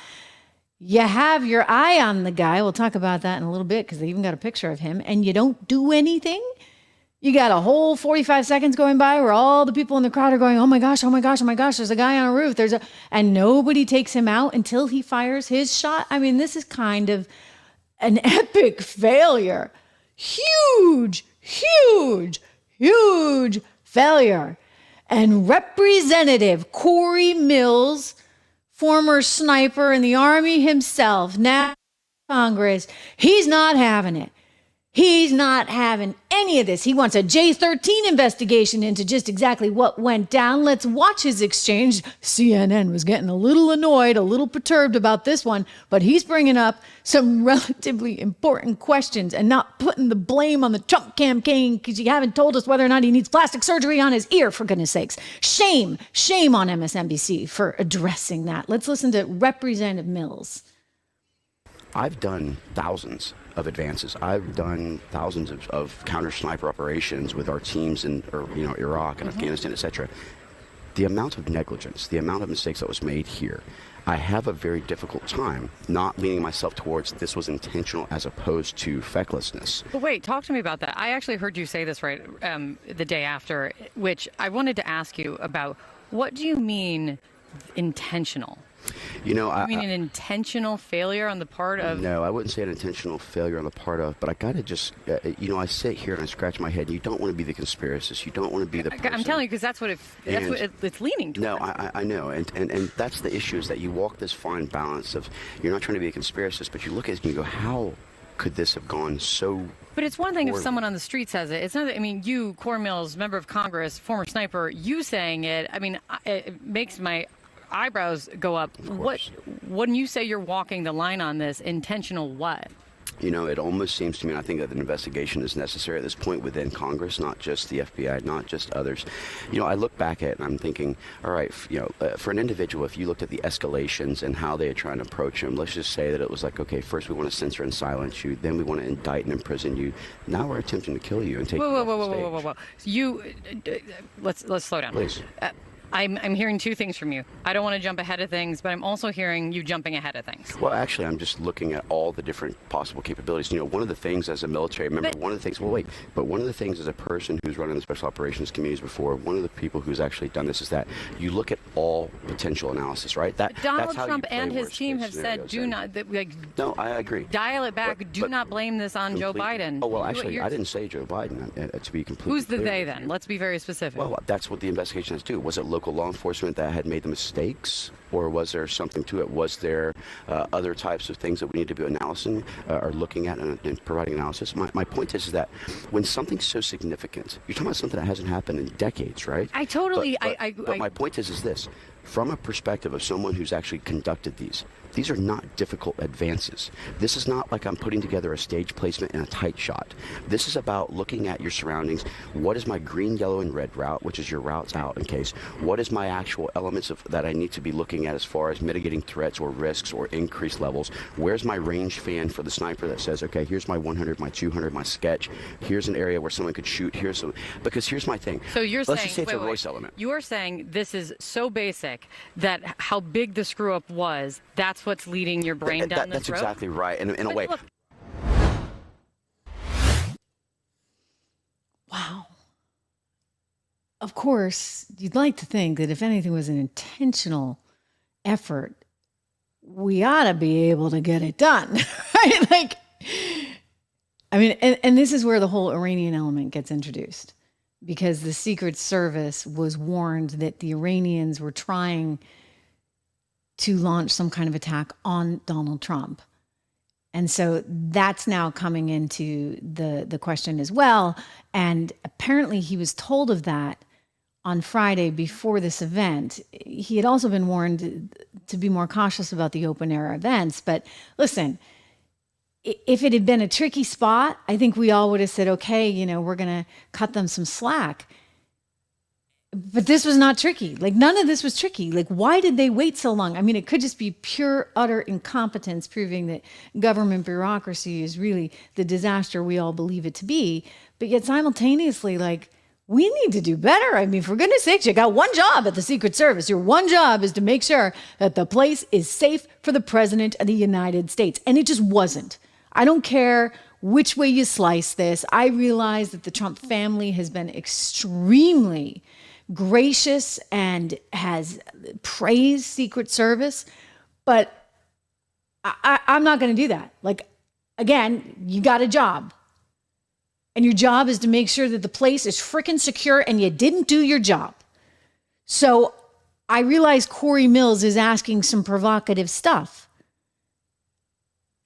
You have your eye on the guy. We'll talk about that in a little bit, because they even got a picture of him, and you don't do anything. You got a whole 45 seconds going by where all the people in the crowd are going, oh my gosh, there's a guy on a roof. And nobody takes him out until he fires his shot. I mean, this is kind of an epic failure. Huge failure. And Representative Cory Mills, former sniper in the Army himself, now Congress, he's not having it. He's not having any of this. He wants a J13 investigation into just exactly what went down. Let's watch his exchange. CNN was getting a little annoyed, a little perturbed about this one, but he's bringing up some relatively important questions and not putting the blame on the Trump campaign because you haven't told us whether or not he needs plastic surgery on his ear, for goodness sakes. Shame on MSNBC for addressing that. Let's listen to Representative Mills. I've done thousands of advances. I've done thousands of counter sniper operations with our teams in Iraq and Afghanistan, etc. The amount of negligence, the amount of mistakes that was made here, I have a very difficult time not leaning myself towards this was intentional as opposed to fecklessness. But wait, talk to me about that. I actually heard you say this right the day after, which I wanted to ask you about. What do you mean intentional? I mean an intentional failure on the part of... No, I wouldn't say an intentional failure on the part of, but I got to just, I sit here and I scratch my head. You don't want to be the conspiracist. You don't want to be the person. I'm telling you, because that's what it's leaning toward. No, I know. And that's the issue, is that you walk this fine balance of, you're not trying to be a conspiracist, but you look at it and you go, how could this have gone so... But it's one thing if someone on the street says it. It's not. I mean, you, Cory Mills, member of Congress, former sniper, you saying it. I mean, it makes my eyebrows go up. When you say you're walking the line on this, intentional what? It almost seems to me, and I think that an investigation is necessary at this point within Congress, not just the FBI, not just others. I look back at it and I'm thinking, all right, for an individual, if you looked at the escalations and how they are trying to approach him, let's just say that it was like, okay, first we want to censor and silence you, then we want to indict and imprison you. Now we're attempting to kill you and take you off the stage. Whoa. You, let's slow down. Please. I'm hearing two things from you. I don't want to jump ahead of things, but I'm also hearing you jumping ahead of things. Well, actually, I'm just looking at all the different possible capabilities. One of the things as a military member, one of the things as a person who's run in the special operations communities before, one of the people who's actually done this is that you look at all potential analysis, right? Donald Trump and his team have said, no, I agree. Dial it back. Do not blame this on Joe Biden. Oh, well, actually, I didn't say Joe Biden, to be completely Who's the clear. they then? Let's be very specific. Well, that's what the investigation has to do. Was it local law enforcement that had made the mistakes, or was there something to it? Was there other types of things that we need to be analyzing or looking at and providing analysis? My point is that when something's so significant, you're talking about something that hasn't happened in decades, right? I totally... But my point is this. From a perspective of someone who's actually conducted these are not difficult advances. This is not like I'm putting together a stage placement in a tight shot. This is about looking at your surroundings. What is my green, yellow, and red route, which is your routes out in case? What is my actual elements that I need to be looking at as far as mitigating threats or risks or increased levels? Where's my range fan for the sniper that says, okay, here's my 100, my 200, my sketch. Here's an area where someone could shoot. Because here's my thing. So you're Let's saying, just say it's a Royce element. You are saying this is so basic that how big the screw up was, that's what's leading your brain down this That's road? exactly right, in a way. Look. Wow. Of course, you'd like to think that if anything was an intentional effort, we ought to be able to get it done, right? And this is where the whole Iranian element gets introduced, because the Secret Service was warned that the Iranians were trying to launch some kind of attack on Donald Trump. And so that's now coming into the question as well. And apparently he was told of that on Friday before this event. He had also been warned to be more cautious about the open air events. But listen, if it had been a tricky spot, I think we all would have said, okay, we're going to cut them some slack. But this was not tricky. None of this was tricky. Why did they wait so long? I mean, it could just be pure, utter incompetence, proving that government bureaucracy is really the disaster we all believe it to be. But yet simultaneously, we need to do better. I mean, for goodness sakes, you got one job at the Secret Service. Your one job is to make sure that the place is safe for the President of the United States. And it just wasn't. I don't care which way you slice this. I realize that the Trump family has been extremely gracious and has praised Secret Service, but I'm not going to do that. Again, you got a job, and your job is to make sure that the place is freaking secure, and you didn't do your job. So I realize Cory Mills is asking some provocative stuff,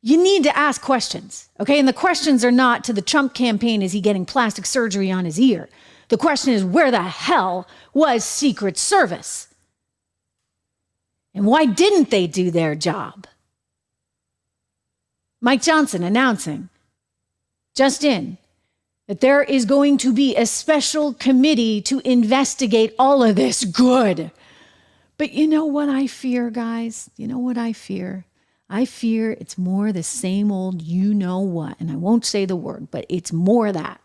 You need to ask questions, okay? And the questions are not to the Trump campaign, is he getting plastic surgery on his ear? The question is, where the hell was Secret Service? And why didn't they do their job? Mike Johnson announcing, just in, that there is going to be a special committee to investigate all of this. Good. But you know what I fear, guys? You know what I fear? I fear it's more the same old you know what. And I won't say the word, but it's more that.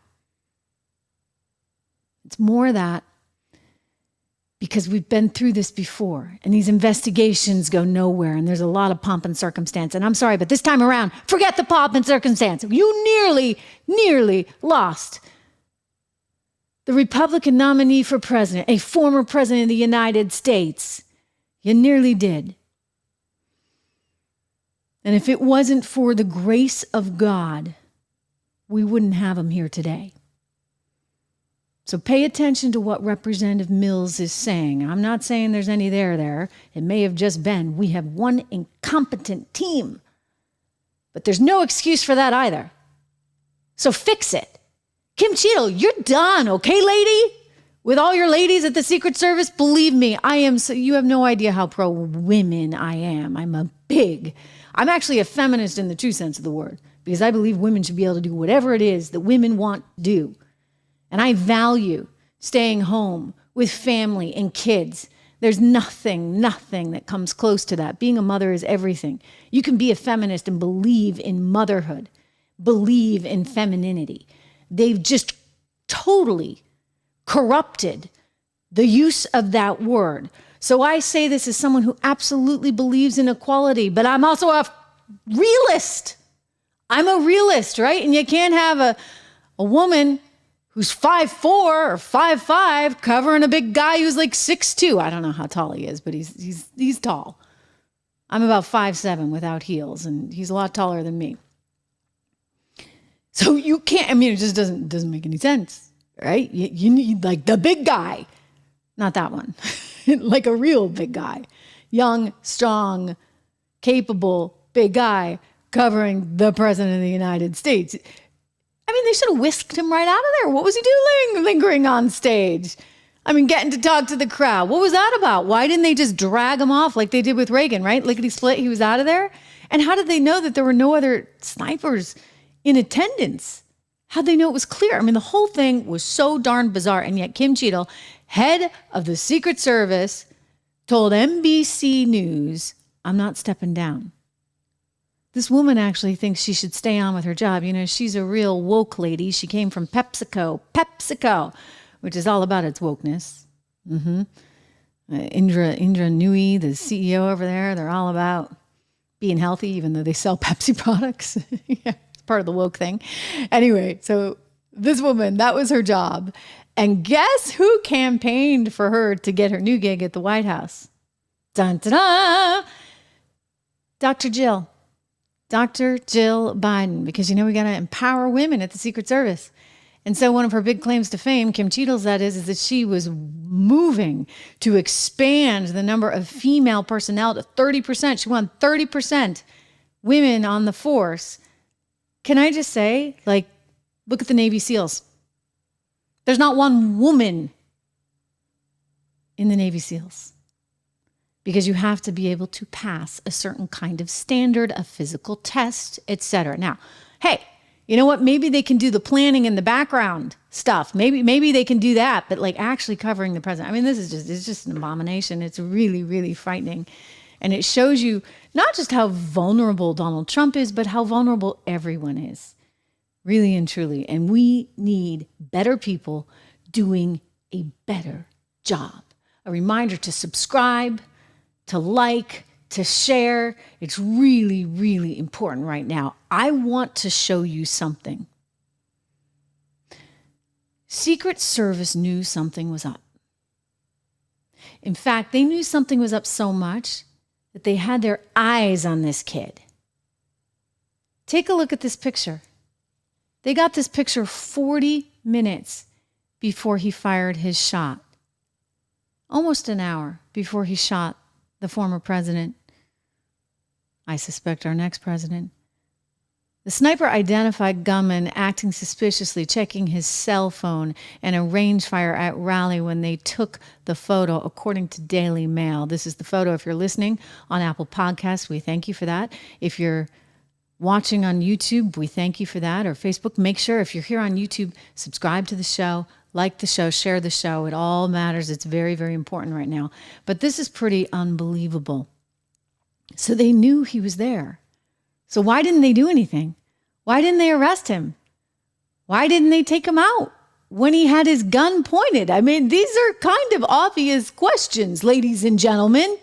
It's more that. Because we've been through this before, and these investigations go nowhere, and there's a lot of pomp and circumstance. And I'm sorry, but this time around, forget the pomp and circumstance. You nearly lost the Republican nominee for president, a former president of the United States. You nearly did. And if it wasn't for the grace of God, we wouldn't have him here today. So pay attention to what Representative Mills is saying. I'm not saying there's any there. It may have just been, we have one incompetent team. But there's no excuse for that either. So fix it. Kim Cheadle, you're done, okay, lady? With all your ladies at the Secret Service, believe me, you have no idea how pro-women I am. I'm actually a feminist in the true sense of the word, because I believe women should be able to do whatever it is that women want to do. And I value staying home with family and kids. There's nothing that comes close to that. Being a mother is everything. You can be a feminist and believe in motherhood, believe in femininity. They've just totally corrupted the use of that word. So I say this as someone who absolutely believes in equality, but I'm also a realist. I'm a realist, right? And you can't have a woman who's 5'4" or 5'5", covering a big guy who's like 6'2". I don't know how tall he is, but he's tall. I'm about 5'7" without heels, and he's a lot taller than me. So you can't, it just doesn't make any sense, right? You need like the big guy, not that one, like a real big guy, young, strong, capable, big guy covering the president of the United States. They should have whisked him right out of there. What was he doing lingering on stage? Getting to talk to the crowd. What was that about? Why didn't they just drag him off like they did with Reagan, right? Lickety split, he was out of there. And how did they know that there were no other snipers in attendance? How'd they know it was clear? The whole thing was so darn bizarre. And yet Kim Cheadle, head of the Secret Service, told NBC News, I'm not stepping down. This woman actually thinks she should stay on with her job. She's a real woke lady. She came from PepsiCo, which is all about its wokeness. Indra Nooyi, the CEO over there, they're all about being healthy, even though they sell Pepsi products. Yeah, it's part of the woke thing. Anyway, so this woman, that was her job. And guess who campaigned for her to get her new gig at the White House? Dun, dun, dun! Dr. Jill Biden, because we got to empower women at the Secret Service. And so one of her big claims to fame, Kim Cheadle's that is that she was moving to expand the number of female personnel to 30%. She wanted 30% women on the force. Can I just say, look at the Navy SEALs. There's not one woman in the Navy SEALs. Because you have to be able to pass a certain kind of standard, a physical test, etc. Now, hey, you know what? Maybe they can do the planning and the background stuff. Maybe they can do that, but actually covering the president. It's just an abomination. It's really, really frightening. And it shows you not just how vulnerable Donald Trump is, but how vulnerable everyone is. Really and truly. And we need better people doing a better job. A reminder to subscribe, to like, to share. It's really, really important right now. I want to show you something. Secret Service knew something was up. In fact, they knew something was up so much that they had their eyes on this kid. Take a look at this picture. They got this picture 40 minutes before he fired his shot. Almost an hour before he shot the former president, I suspect our next president, The sniper identified gunman acting suspiciously, checking his cell phone and a rangefinder at rally when they took the photo, according to Daily Mail. This is the photo. If you're listening on Apple Podcasts, we thank you for that. If you're watching on YouTube, we thank you for that. Or Facebook, make sure if you're here on YouTube, subscribe to the show, like the show, share the show. It all matters. It's very, very important right now. But this is pretty unbelievable. So they knew he was there. So why didn't they do anything? Why didn't they arrest him? Why didn't they take him out when he had his gun pointed? I mean, these are kind of obvious questions, ladies and gentlemen.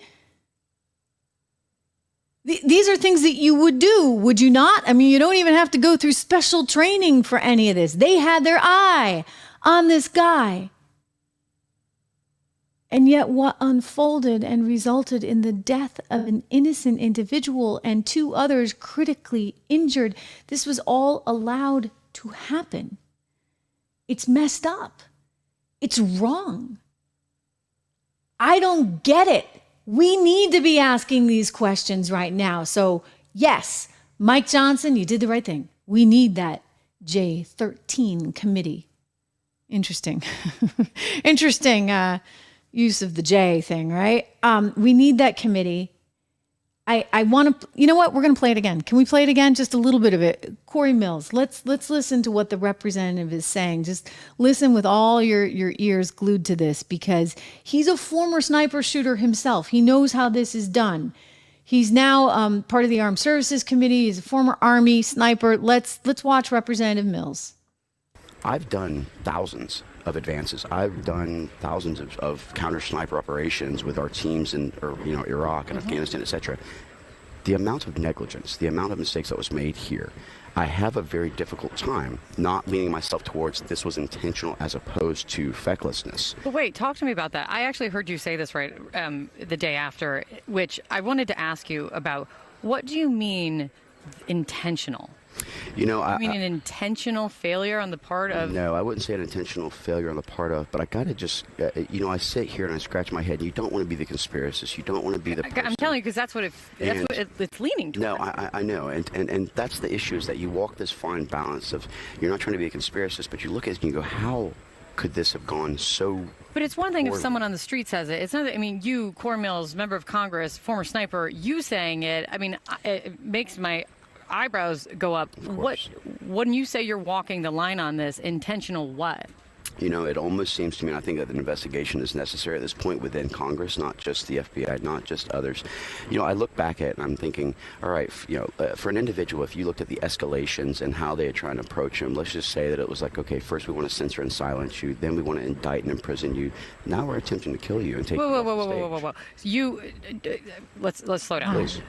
These are things that you would do, would you not? I mean, you don't even have to go through special training for any of this. They had their eye on this guy. And yet what unfolded and resulted in the death of an innocent individual and 2 others critically injured, this was all allowed to happen. It's messed up. It's wrong. I don't get it. We need to be asking these questions right now. So yes, Mike Johnson, you did the right thing. We need that J13 committee. Interesting. Interesting use of the J thing, right? We need that committee. I want to, you know what? We're going to play it again. Can we play it again? Just a little bit of it. Cory Mills, let's listen to what the representative is saying. Just listen with all your ears glued to this, because he's a former sniper shooter himself. He knows how this is done. He's now part of the Armed Services Committee. He's a former Army sniper. Let's watch Representative Mills. I've done thousands of advances. I've done thousands of counter sniper operations with our teams in Iraq and Afghanistan, etc. The amount of negligence, the amount of mistakes that was made here, I have a very difficult time not leaning myself towards this was intentional as opposed to fecklessness. But wait, talk to me about that. I actually heard you say this right the day after, which I wanted to ask you about. What do you mean intentional? You know, I mean an intentional failure on the part of... No, I wouldn't say an intentional failure on the part of, but I got to just, I sit here and I scratch my head. You don't want to be the conspiracist. You don't want to be the person. I'm telling you, because that's what it's leaning toward. No, I know. And that's the issue, is that you walk this fine balance of, you're not trying to be a conspiracist, but you look at it and you go, how could this have gone so... But it's one thing if someone on the street says it. It's not that, I mean, you, Cory Mills, member of Congress, former sniper, you saying it, I mean, it makes my eyebrows go up. When you say you're walking the line on this, intentional what? You know, it almost seems to me, and I think that an investigation is necessary at this point within Congress, not just the FBI, not just others. You know, I look back at it and I'm thinking, all right, for an individual, if you looked at the escalations and how they are trying to approach him, let's just say that it was like, okay, first we want to censor and silence you, then we want to indict and imprison you. Now we're attempting to kill you and take you off the stage. Whoa. You, let's slow down. Please.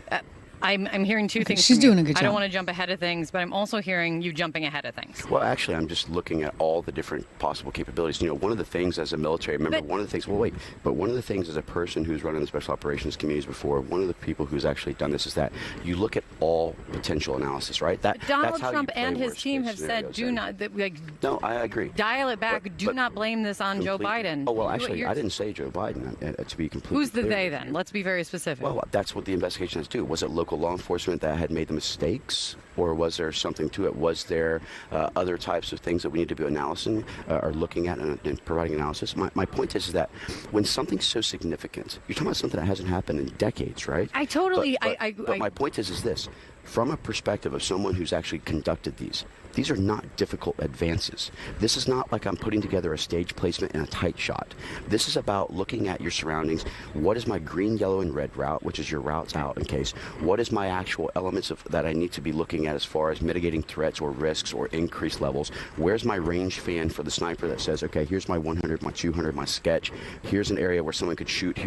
I'm hearing two things. She's doing a good job. I don't want to jump ahead of things, but I'm also hearing you jumping ahead of things. Well, actually, I'm just looking at all the different possible capabilities. You know, one of the things as a military member, one of the things as a person who's run in the special operations communities before, one of the people who's actually done this is that you look at all potential analysis, right? Donald Trump and his team have said, No, I agree. Dial it back. Do not blame this on Joe Biden. Oh, well, actually, I didn't say Joe Biden, to be completely Who's the clear. they then? Let's be very specific. Well, that's what the investigation has to do. Was it local law enforcement that had made the mistakes, or was there something to it? Was there other types of things that we need to be analyzing or looking at and providing analysis? My point is that when something's so significant, you're talking about something that hasn't happened in decades, right? I totally... But my point is this. From a perspective of someone who's actually conducted these are not difficult advances. This is not like I'm putting together a stage placement and a tight shot. This is about looking at your surroundings. What is my green, yellow, and red route, which is your routes out in case? What is my actual elements that I need to be looking at as far as mitigating threats or risks or increased levels? Where's my range fan for the sniper that says, okay, here's my 100, my 200, my sketch. Here's an area where someone could shoot.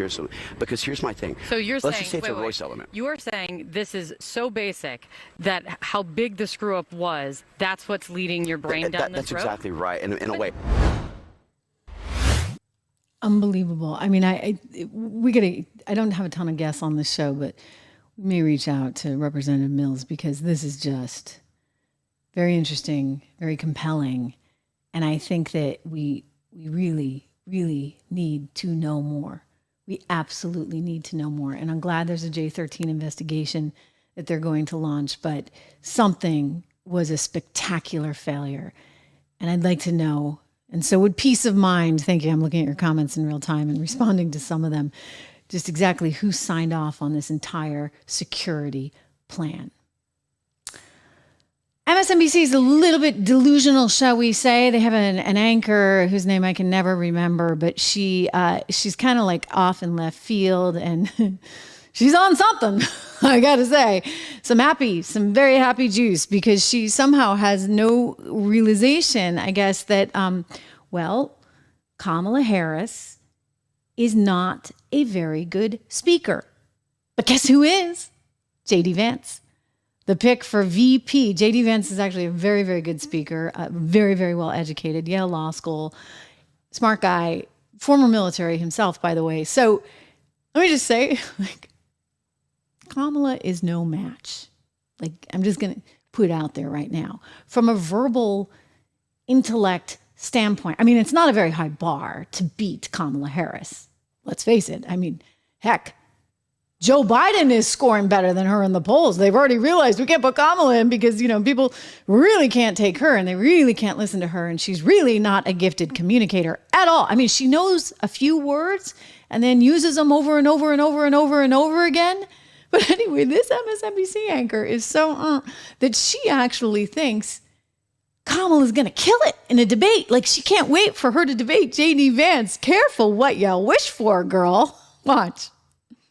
Because here's my thing. So you're Let's saying, just say it's a Royce element. You are saying this is so basic that how big the screw up was, that's what's leading your brain down this road? That's exactly right, in a way. Unbelievable. I mean, I don't have a ton of guests on this show, but we may reach out to Representative Mills, because this is just very interesting, very compelling. And I think that we really, really need to know more. We absolutely need to know more. And I'm glad there's a J13 investigation that they're going to launch, but something was a spectacular failure. And I'd like to know, and so would peace of mind, thank you, I'm looking at your comments in real time and responding to some of them, just exactly who signed off on this entire security plan. MSNBC is a little bit delusional, shall we say. They have an anchor whose name I can never remember, but she's kind of like off in left field, and she's on something, I gotta say. Some very happy juice, because she somehow has no realization, I guess, that, Kamala Harris is not a very good speaker. But guess who is? JD Vance. The pick for VP. JD Vance is actually a very, very good speaker, very, very well educated, Yale Law School, smart guy, former military himself, by the way. So let me just say, Kamala is no match. I'm just going to put it out there right now. From a verbal intellect standpoint, it's not a very high bar to beat Kamala Harris. Let's face it. Heck, Joe Biden is scoring better than her in the polls. They've already realized we can't put Kamala in because, people really can't take her and they really can't listen to her. And she's really not a gifted communicator at all. She knows a few words and then uses them over and over and over and over and over again. But anyway, this MSNBC anchor is so that she actually thinks Kamala's going to kill it in a debate. She can't wait for her to debate JD Vance. Careful what you wish for, girl. Watch.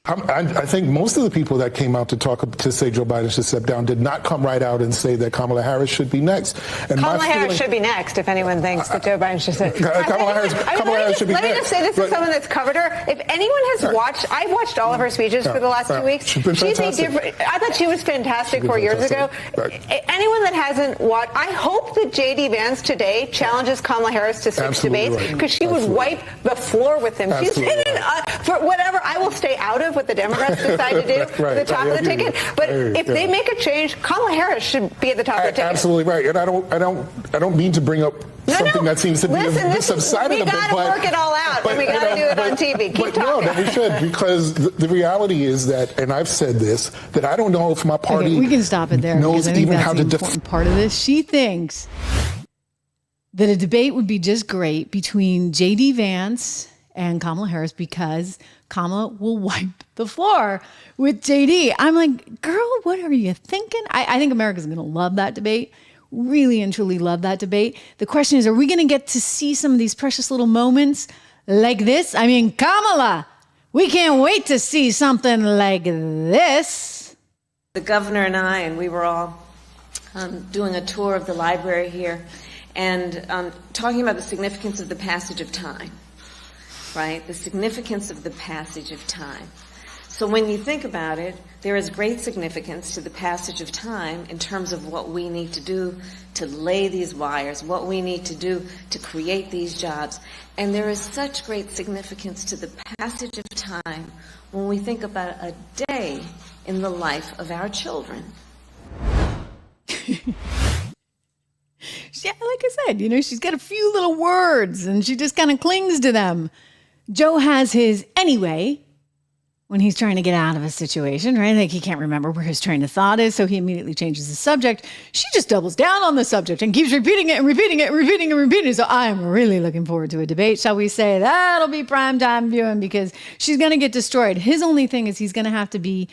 I think most of the people that came out to say Joe Biden should step down did not come right out and say that Kamala Harris should be next. And Kamala Harris should be next if anyone thinks that Joe Biden should sit. Kamala Harris should be next. Let me just say this to someone that's covered her. If anyone has watched, I've watched all of her speeches for the last 2 weeks. She's a different. I thought she was fantastic 4 years ago. Anyone that hasn't watched, I hope that JD Vance today challenges Kamala Harris to 6 debates, because she would wipe the floor with him. She's hidden for whatever I will stay out of what the Democrats decide to do at the top of the ticket. But if they make a change, Kamala Harris should be at the top of the ticket. Absolutely right. And I don't mean to bring up something that seems to be subsided a bit. We got to work it all out, and we got to do it on TV. Keep talking. No, we should, because the reality is that, and I've said this, that I don't know if my party we can stop it there, knows because I think even that's how the to important part of this. She thinks that a debate would be just great between JD Vance and Kamala Harris, because Kamala will wipe the floor with JD. I'm like, girl, what are you thinking? I think America's going to love that debate. Really and truly love that debate. The question is, are we going to get to see some of these precious little moments like this? Kamala, we can't wait to see something like this. The governor and we were all doing a tour of the library here and talking about the significance of the passage of time. Right? The significance of the passage of time. So when you think about it, there is great significance to the passage of time in terms of what we need to do to lay these wires, what we need to do to create these jobs. And there is such great significance to the passage of time when we think about a day in the life of our children. Yeah, like I said, she's got a few little words and she just kind of clings to them. Joe has his anyway when he's trying to get out of a situation, right? He can't remember where his train of thought is, so he immediately changes the subject. She just doubles down on the subject and keeps repeating it and repeating it and repeating and repeating it. So I am really looking forward to a debate, shall we say. That'll be primetime viewing, because she's going to get destroyed. His only thing is he's going to have to be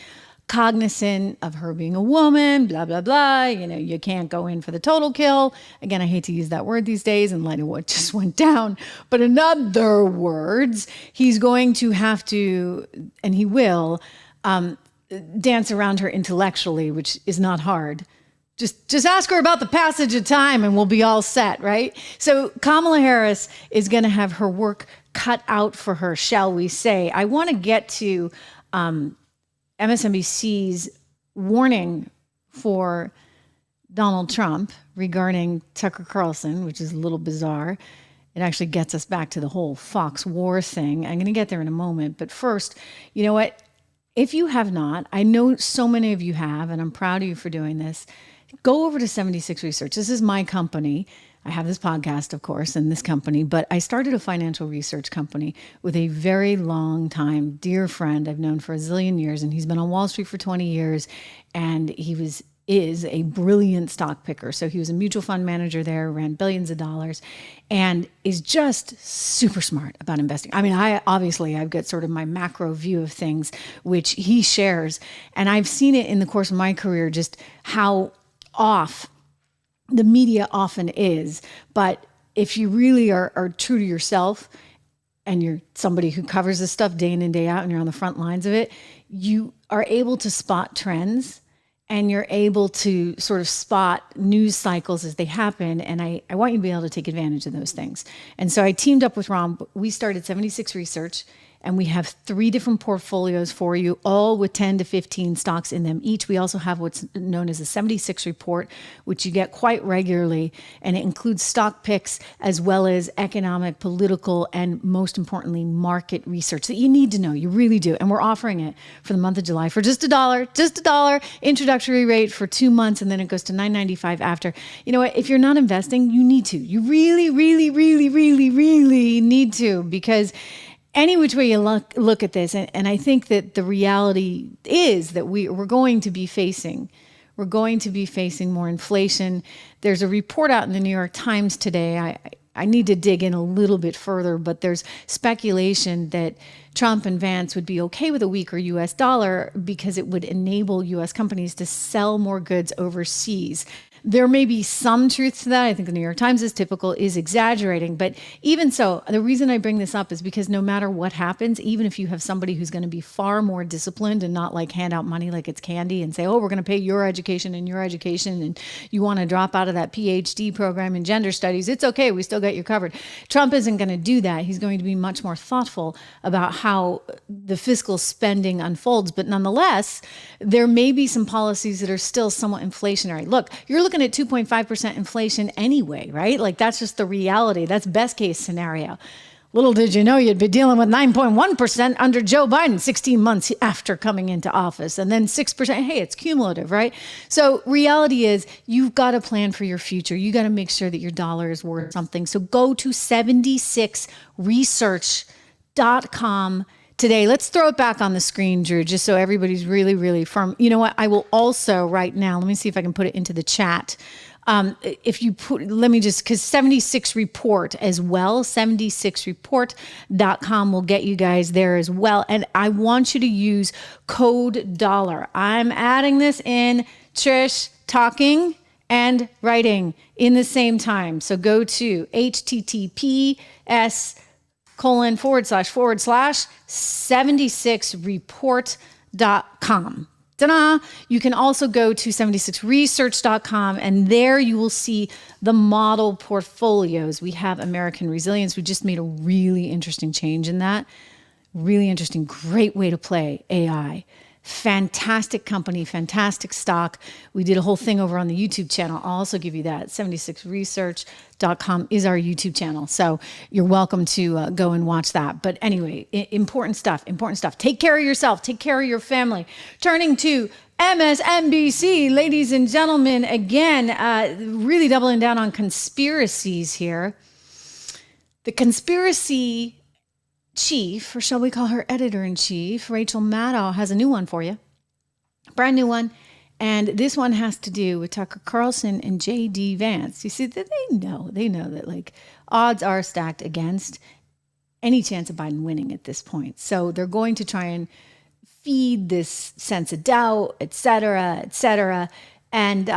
cognizant of her being a woman, blah, blah, blah. You can't go in for the total kill. Again, I hate to use that word these days in light of what just went down. But in other words, he's going to have to, and he will, dance around her intellectually, which is not hard. Just ask her about the passage of time and we'll be all set, right? So Kamala Harris is going to have her work cut out for her, shall we say. I want to get to MSNBC's warning for Donald Trump regarding Tucker Carlson, which is a little bizarre. It actually gets us back to the whole Fox war thing. I'm going to get there in a moment. But first, you know what? If you have not, I know so many of you have, and I'm proud of you for doing this, go over to 76 Research. This is my company. I have this podcast, of course, and this company, but I started a financial research company with a very long time dear friend I've known for a zillion years, and he's been on Wall Street for 20 years, and he was is a brilliant stock picker. So he was a mutual fund manager there, ran billions of dollars, and is just super smart about investing. I mean, I've got sort of my macro view of things, which he shares. And I've seen it in the course of my career, just how off the media often is. But if you really are true to yourself, and you're somebody who covers this stuff day in and day out, and you're on the front lines of it, you are able to spot trends, and you're able to sort of spot news cycles as they happen. And I want you to be able to take advantage of those things. And so I teamed up with Ron. We started 76 Research, and we have 3 different portfolios for you, all with 10 to 15 stocks in them each. We also have what's known as a 76 report, which you get quite regularly. And it includes stock picks as well as economic, political, and most importantly, market research that you need to know. You really do. And we're offering it for the month of July for just $1 introductory rate for 2 months. And then it goes to $9.95 after. You know what? If you're not investing, you need to. You really, really, really, really, really need to, because any which way you look at this, and I think that the reality is that we're going to be facing more inflation. There's a report out in the New York Times today. I need to dig in a little bit further, but there's speculation that Trump and Vance would be okay with a weaker U.S. dollar because it would enable U.S. companies to sell more goods overseas. There may be some truth to that. I think the New York Times is exaggerating. But even so, the reason I bring this up is because no matter what happens, even if you have somebody who's going to be far more disciplined and not like hand out money like it's candy and say, oh, we're going to pay your education, and you want to drop out of that PhD program in gender studies, it's okay. We still got you covered. Trump isn't going to do that. He's going to be much more thoughtful about how the fiscal spending unfolds. But nonetheless, there may be some policies that are still somewhat inflationary. Look, you're looking at 2.5% inflation anyway, right? Like that's just the reality. That's best case scenario. Little did you know you'd be dealing with 9.1% under Joe Biden 16 months after coming into office, and then 6%. Hey, it's cumulative, right? So reality is you've got to plan for your future. You got to make sure that your dollar is worth something. So go to 76research.com today. Let's throw it back on the screen, Drew, just so everybody's really, really firm. You know what? I will also right now, let me see if I can put it into the chat. If you put, let me just, because 76 Report as well, 76report.com will get you guys there as well. And I want you to use code $. I'm adding this in, Trish, talking and writing in the same time. So go to https://76report.com. Ta-da! You can also go to 76research.com, and there you will see the model portfolios. We have American Resilience. We just made a really interesting change in that. Really interesting, great way to play AI. Fantastic company, fantastic stock. We did a whole thing over on the YouTube channel. I'll also give you that. 76research.com is our YouTube channel. So you're welcome to go and watch that. But anyway, important stuff. Take care of yourself. Take care of your family. Turning to MSNBC, ladies and gentlemen, again, really doubling down on conspiracies here. The conspiracy chief, or shall we call her editor-in-chief, Rachel Maddow, has a new one for you. Brand new one. And this one has to do with Tucker Carlson and JD Vance. You see, they know that like odds are stacked against any chance of Biden winning at this point. So they're going to try and feed this sense of doubt, et cetera, et cetera. And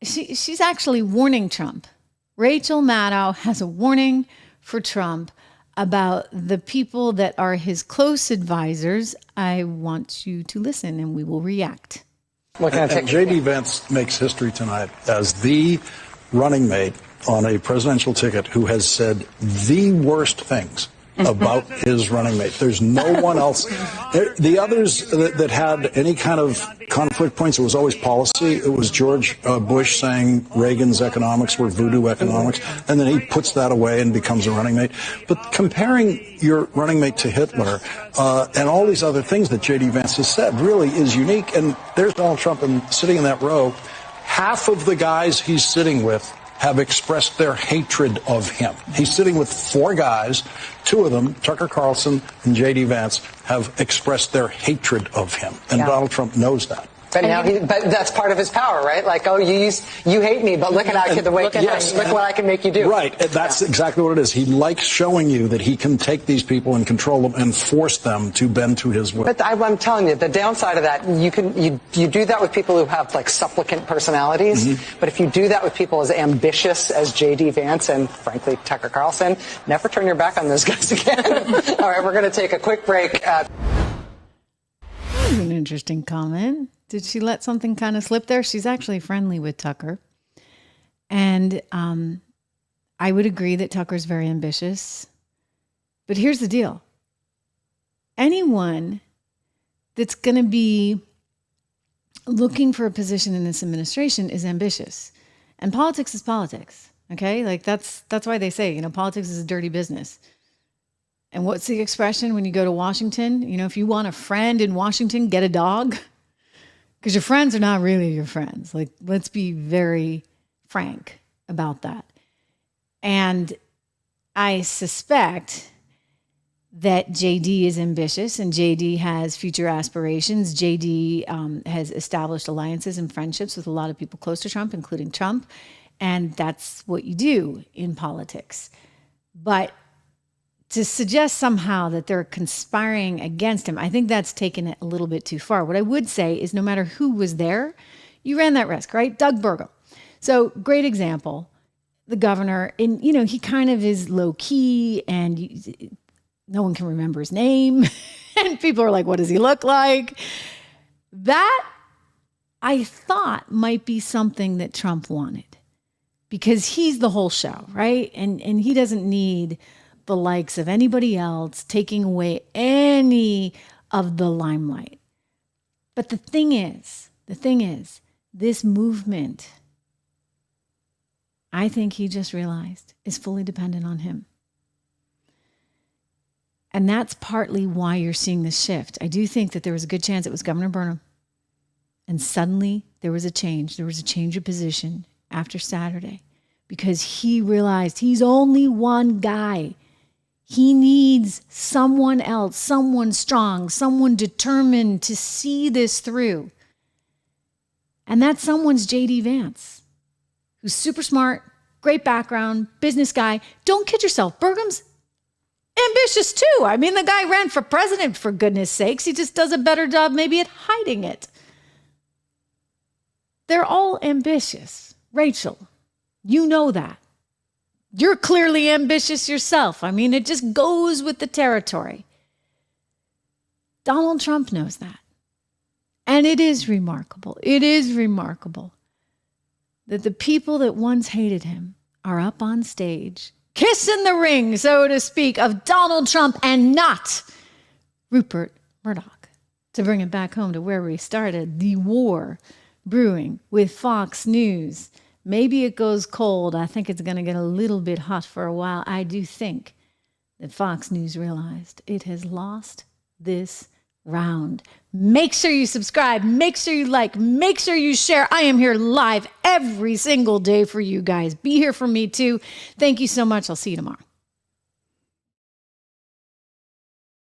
she's actually warning Trump. Rachel Maddow has a warning for Trump about the people that are his close advisors. I want you to listen and we will react. And JD Vance makes history tonight as the running mate on a presidential ticket who has said the worst things about his running mate. There's no one else. The others that had any kind of conflict points, it was always policy. It was George Bush saying Reagan's economics were voodoo economics, and then he puts that away and becomes a running mate. But comparing your running mate to Hitler and all these other things that J.D. Vance has said really is unique. And there's Donald Trump sitting in that row. Half of the guys he's sitting with have expressed their hatred of him. He's sitting with 4 guys. 2 of them, Tucker Carlson and JD Vance, have expressed their hatred of him. And Donald Trump knows that. But now but that's part of his power, right? Like, oh, you hate me, but look at look what I can make you do. Right. That's exactly what it is. He likes showing you that he can take these people and control them and force them to bend to his will. But I'm telling you, the downside of that, you do that with people who have like supplicant personalities. Mm-hmm. But if you do that with people as ambitious as JD Vance and frankly Tucker Carlson, never turn your back on those guys again. All right, we're going to take a quick break. That was an interesting comment. Did she let something kind of slip there? She's actually friendly with Tucker. And I would agree that Tucker's very ambitious. But here's the deal. Anyone that's going to be looking for a position in this administration is ambitious. And politics is politics. Okay? Like that's why they say, politics is a dirty business. And what's the expression when you go to Washington? If you want a friend in Washington, get a dog. Because your friends are not really your friends. Like, let's be very frank about that. And I suspect that JD is ambitious and JD has future aspirations. JD has established alliances and friendships with a lot of people close to Trump, including Trump. And that's what you do in politics. But to suggest somehow that they're conspiring against him, I think that's taken it a little bit too far. What I would say is no matter who was there, you ran that risk, right? Doug Burgum. So great example, the governor, and he kind of is low key and no one can remember his name. And people are like, what does he look like? That I thought might be something that Trump wanted because he's the whole show, right? And he doesn't need the likes of anybody else taking away any of the limelight. But the thing is, this movement, I think he just realized, is fully dependent on him. And that's partly why you're seeing this shift. I do think that there was a good chance it was Governor Burnham. And suddenly there was a change. There was a change of position after Saturday because he realized he's only one guy. He needs someone else, someone strong, someone determined to see this through. And that someone's JD Vance, who's super smart, great background, business guy. Don't kid yourself. Burgum's ambitious too. I mean, the guy ran for president, for goodness sakes. He just does a better job maybe at hiding it. They're all ambitious. Rachel, you know that. You're clearly ambitious yourself. I mean, it just goes with the territory. Donald Trump knows that. And it is remarkable. It is remarkable that the people that once hated him are up on stage, kissing the ring, so to speak, of Donald Trump and not Rupert Murdoch. To bring it back home to where we started, the war brewing with Fox News. Maybe it goes cold. I think it's going to get a little bit hot for a while. I do think that Fox News realized it has lost this round. Make sure you subscribe. Make sure you like. Make sure you share. I am here live every single day for you guys. Be here for me too. Thank you so much. I'll see you tomorrow.